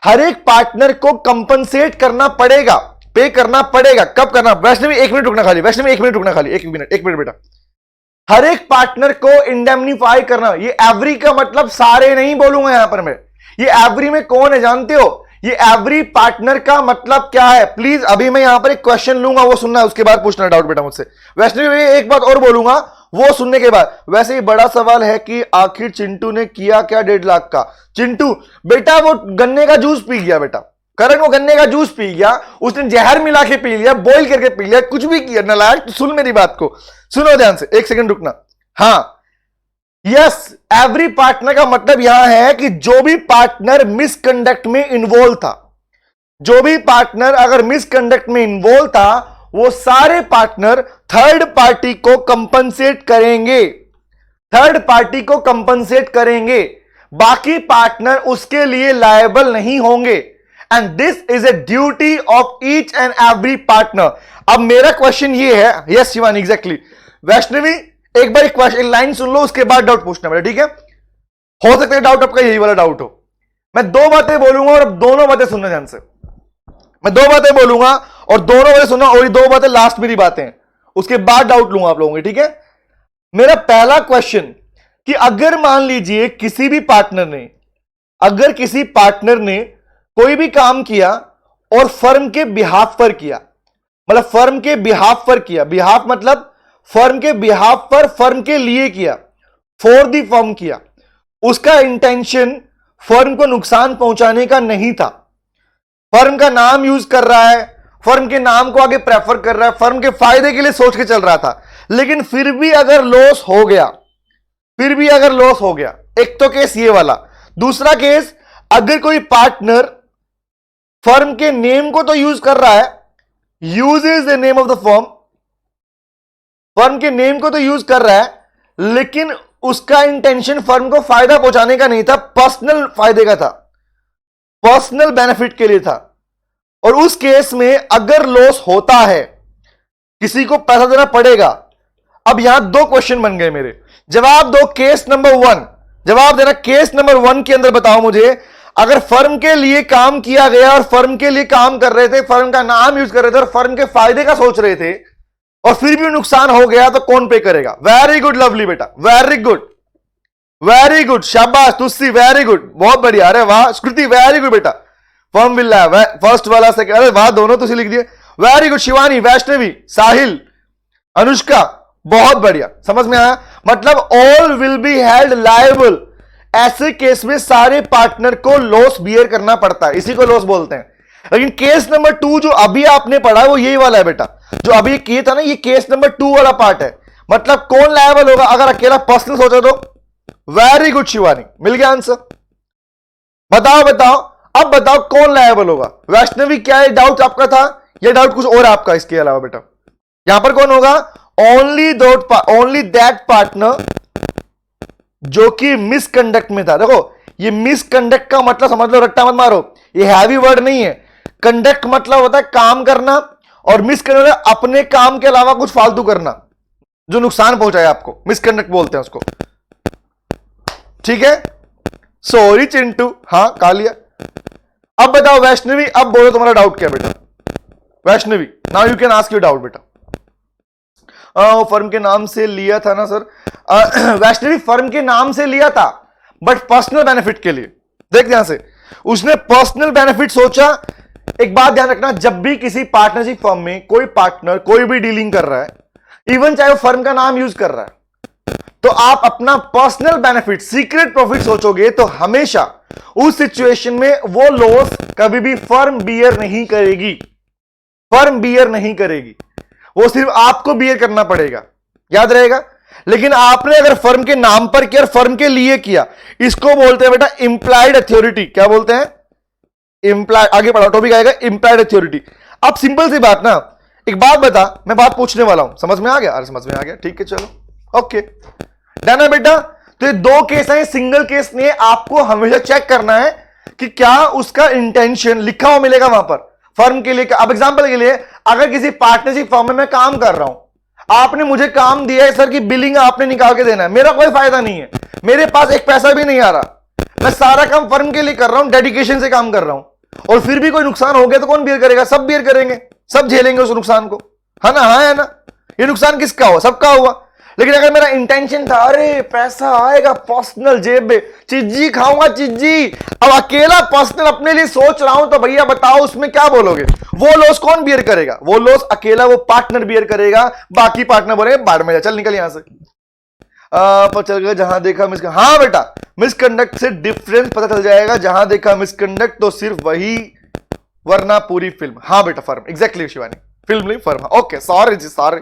हर एक पार्टनर को कंपनसेट करना पड़ेगा, पे करना पड़ेगा। कब करना? वैष्णवी 1 मिनट रुकना खाली, वैष्णवी 1 मिनट रुकना खाली, 1 मिनट बेटा। हर एक पार्टनर को इंडेमनीफाई करना, ये एवरी का मतलब सारे नहीं बोलूंगा यहां पर मैं। ये एवरी में कौन है जानते हो? ये एवरी पार्टनर का मतलब क्या है? प्लीज अभी मैं यहां पर एक क्वेश्चन लूंगा, वो सुनना, उसके बाद पूछना डाउट बेटा मुझसे। वैष्णवी एक बात और बोलूंगा, वो सुनने के बाद। वैसे ही बड़ा सवाल है कि आखिर चिंटू ने किया क्या 1.5 लाख का? चिंटू बेटा वो गन्ने का जूस पी गया बेटा, करण वो गन्ने का जूस पी गया, उसने जहर मिला के पी लिया, बॉइल करके पी लिया, कुछ भी किया। नालायक, सुन मेरी बात को, सुनो ध्यान से, 1 सेकंड रुकना। हाँ यस, एवरी पार्टनर का मतलब यहां है कि जो भी पार्टनर मिसकंडक्ट में इन्वॉल्व था, जो भी पार्टनर अगर मिसकंडक्ट में इन्वॉल्व था, वो सारे पार्टनर थर्ड पार्टी को कंपनसेट करेंगे, थर्ड पार्टी को कंपनसेट करेंगे। बाकी पार्टनर उसके लिए लायबल नहीं होंगे। And this is a duty of each and every partner. अब मेरा क्वेश्चन ये है, यस शिवानी एग्जैक्टली। वैष्णवी एक बार क्वेश्चन लाइन सुन लो, उसके बाद डाउट पूछना बेटा, ठीक है? हो सकता है डाउट आपका यही वाला डाउट हो। मैं 2 बातें बोलूंगा और दोनों बातें सुनना ध्यान से। मैं 2 बातें बोलूंगा और दोनों बातें सुनना, और ये 2 बातें लास्ट मेरी बातें हैं, उसके बाद डाउट लूंगा आप लोगों के, ठीक है? मेरा पहला क्वेश्चन कि अगर मान लीजिए किसी भी पार्टनर ने, अगर किसी पार्टनर ने कोई भी काम किया और फर्म के बिहाफ पर किया, मतलब फर्म के बिहाफ पर किया, बिहाफ मतलब फर्म के बिहाफ पर, फर्म के लिए किया, फॉर दी फर्म किया, उसका इंटेंशन फर्म को नुकसान पहुंचाने का नहीं था, फर्म का नाम यूज कर रहा है, फर्म के नाम को आगे प्रेफर कर रहा है, फर्म के फायदे के लिए सोच के चल रहा था, लेकिन फिर भी अगर लॉस हो गया, फिर भी अगर लॉस हो गया, एक तो केस ये वाला। दूसरा केस, अगर कोई पार्टनर फर्म के नेम को तो यूज कर रहा है, uses the name of the firm, firm के नेम को तो यूज कर रहा है, लेकिन उसका इंटेंशन फर्म को फायदा पहुंचाने का नहीं था, पर्सनल फायदे का था, पर्सनल बेनिफिट के लिए था। और उस केस में अगर लॉस होता है, किसी को पैसा देना पड़ेगा। अब यहां 2 क्वेश्चन बन गए मेरे, जवाब दो। केस नंबर 1 जवाब देना। केस नंबर 1 के अंदर बताओ मुझे, अगर फर्म के लिए काम किया गया और फर्म के लिए काम कर रहे थे, फर्म का नाम यूज कर रहे थे और फर्म के फायदे का सोच रहे थे, और फिर भी नुकसान हो गया, तो कौन पे करेगा? वेरी गुड लवली बेटा, वेरी गुड, वेरी गुड, शाबाश तुस्सी, वेरी गुड, बहुत बढ़िया, अरे वाह स्कृति, वेरी गुड बेटा, फर्म विल फर्स्ट वाला सेकंड, अरे वाह दोनों तुसी लिख दिए, वेरी गुड। शिवानी, वैष्णवी, साहिल, अनुष्का, बहुत बढ़िया, समझ में आया? मतलब all will be held liable. ऐसे केस में सारे पार्टनर को लॉस बियर करना पड़ता है, इसी को लॉस बोलते हैं। लेकिन केस नंबर 2 जो अभी आपने पढ़ा वो यही वाला है बेटा, जो अभी किए था ना, ये केस नंबर 2 वाला पार्ट है। मतलब कौन लायबल होगा अगर अकेला पर्सनल सोचा तो? वेरी गुड शिवानी, मिल गया आंसर। बताओ बताओ, अब बताओ कौन लायबल होगा? वैष्णवी, क्या ये डाउट आपका था? ये डाउट कुछ और आपका इसके अलावा बेटा? यहां पर कौन होगा? ओनली दैट पार्टनर जो कि मिसकंडक्ट में था। देखो ये मिसकंडक्ट का मतलब समझ लो, रट्टा मत मारो, ये हैवी वर्ड नहीं है। कंडक्ट मतलब होता है काम करना, और मिसकंडक्ट अपने काम के अलावा कुछ फालतू करना, जो नुकसान पहुंचाया आपको, मिसकंडक्ट बोलते हैं उसको, ठीक है। सॉरी चिंटू, हाँ खा लिया। अब बताओ वैष्णवी, अब बोलो तुम्हारा डाउट क्या बेटा। Vaishnavi, now you can ask your doubt बेटा। फर्म के नाम से लिया था ना सर। वैष्णवी, फर्म के नाम से लिया था बट पर्सनल बेनिफिट के लिए। देख ध्यान से, उसने पर्सनल बेनिफिट सोचा। एक बात ध्यान रखना, जब भी किसी पार्टनरशिप फर्म में कोई पार्टनर कोई भी डीलिंग कर रहा है, इवन चाहे वो फर्म का नाम यूज कर रहा है, तो आप अपना पर्सनल बेनिफिट, सीक्रेट प्रॉफिट सोचोगे तो हमेशा उस सिचुएशन में वो लॉस कभी भी फर्म बियर नहीं करेगी। फर्म बियर नहीं करेगी, वो सिर्फ आपको बियर करना पड़ेगा, याद रहेगा। लेकिन आपने अगर फर्म के नाम पर किया और फर्म के लिए किया, इसको बोलते हैं बेटा इंप्लाइड अथॉरिटी। क्या बोलते हैं? इंप्लाइड। आगे बढ़ाओ, टॉपिक आएगा इंप्लाइड अथॉरिटी। अब सिंपल सी बात ना, एक बात बता, मैं बात पूछने वाला हूं, समझ में आ गया? अरे समझ में आ गया, ठीक है चलो ओके डन है बेटा। तो ये दो केस है, सिंगल केस नहीं है। आपको हमेशा चेक करना है कि क्या उसका इंटेंशन लिखा हुआ मिलेगा वहां पर फर्म के लिए। अब एग्जांपल के लिए, अगर किसी पार्टनरशिप फर्म में मैं काम कर रहा हूं, आपने मुझे काम दिया है सर कि बिलिंग आपने निकाल के देना है, मेरा कोई फायदा नहीं है, मेरे पास एक पैसा भी नहीं आ रहा, मैं सारा काम फर्म के लिए कर रहा हूं, डेडिकेशन से काम कर रहा हूं, और फिर भी कोई नुकसान हो गया तो कौन बियर करेगा? सब बियर करेंगे, सब झेलेंगे उस नुकसान को, है ना? हाँ है ना? ये नुकसान किसका हुआ? सबका हुआ। लेकिन अगर मेरा इंटेंशन था, अरे पैसा आएगा पर्सनल जेब में, चिज्जी खाऊंगा चिज्जी, अब अकेला पर्सनल अपने लिए सोच रहा हूं, तो भैया बताओ उसमें क्या बोलोगे? वो लॉस कौन बियर करेगा? वो लॉस अकेला वो पार्टनर बियर करेगा, बाकी पार्टनर बोलेंगे बाढ़ में जा, चल निकल यहां से। पता चल गया जहां देखा हाँ बेटा, मिसकंडक्ट से डिफरेंस पता चल जाएगा। जहां देखा मिसकंडक्ट तो सिर्फ वही, वरना पूरी फिल्म। हाँ बेटा फर्म, एग्जैक्टली शिवानी, फिल्म नहीं फर्म। ओके सॉरी जी सॉरी,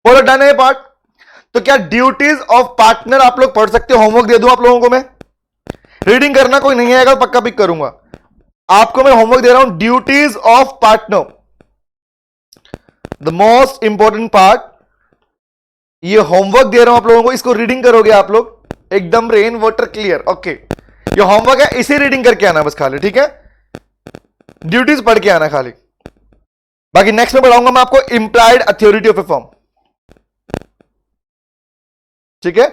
बोलो डन है पार्ट। तो क्या ड्यूटीज ऑफ पार्टनर आप लोग पढ़ सकते हो? होमवर्क दे दूं आप लोगों को मैं? रीडिंग करना कोई नहीं आएगा तो पक्का पिक करूंगा। आपको मैं होमवर्क दे रहा हूं, duties of partner, the most important part. ये होमवर्क दे रहा हूं आप लोगों को, इसको रीडिंग करोगे आप लोग एकदम रेन वाटर क्लियर। ओके, ये होमवर्क है, इसे रीडिंग करके आना बस खाली, ठीक है? ड्यूटीज पढ़ के आना खाली। बाकी नेक्स्ट में पढ़ाऊंगा मैं आपको implied authority of A firm, ठीक है?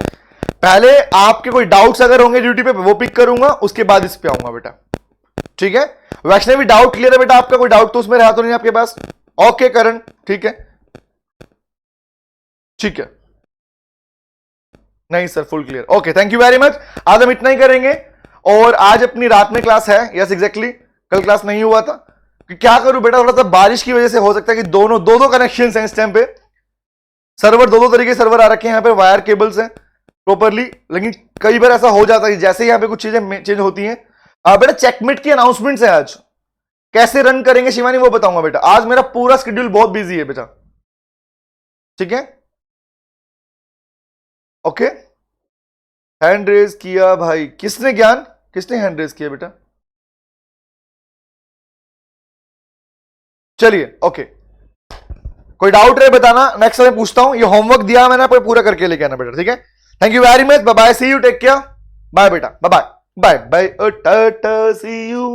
पहले आपके कोई डाउट्स अगर होंगे ड्यूटी पे वो पिक करूंगा, उसके बाद इस पे आऊंगा बेटा, ठीक है? वैष्णवी डाउट क्लियर है बेटा आपका? कोई डाउट तो उसमें रहा तो नहीं आपके पास? ओके करण, ठीक है ठीक है, नहीं sir full clear. Okay thank you very much. आज हम इतना ही करेंगे, और आज अपनी रात में क्लास है। यस एग्जैक्टली, कल क्लास नहीं हुआ था कि क्या करूं बेटा, थोड़ा सा बारिश की वजह से हो सकता है कि दो दो कनेक्शन हैं इस टाइम पे, सर्वर दो तरीके सर्वर आ रखे हैं यहाँ पे, वायर केबल्स हैं प्रॉपरली। लेकिन कई बार ऐसा हो जाता है जैसे यहाँ पे कुछ चीजें चेंज होती हैं। बेटा चेकमेट की अनाउंसमेंट्स है आज, कैसे रन करेंगे शिवानी वो बताऊंगा बेटा। आज मेरा पूरा शेड्यूल बहुत बिजी है बेटा, ठीक है? ओके, हैंड रेज किया भाई, किसने? ज्ञान, किसने हैंड रेज किया बेटा? चलिए ओके, कोई डाउट है बताना, नेक्स्ट टाइम पूछता हूं। ये होमवर्क दिया मैंने, पूरा करके लेके आना बेटा, ठीक है? Thank you very much, bye bye, see you, take care, bye बेटा, bye bye bye bye, tata, see you.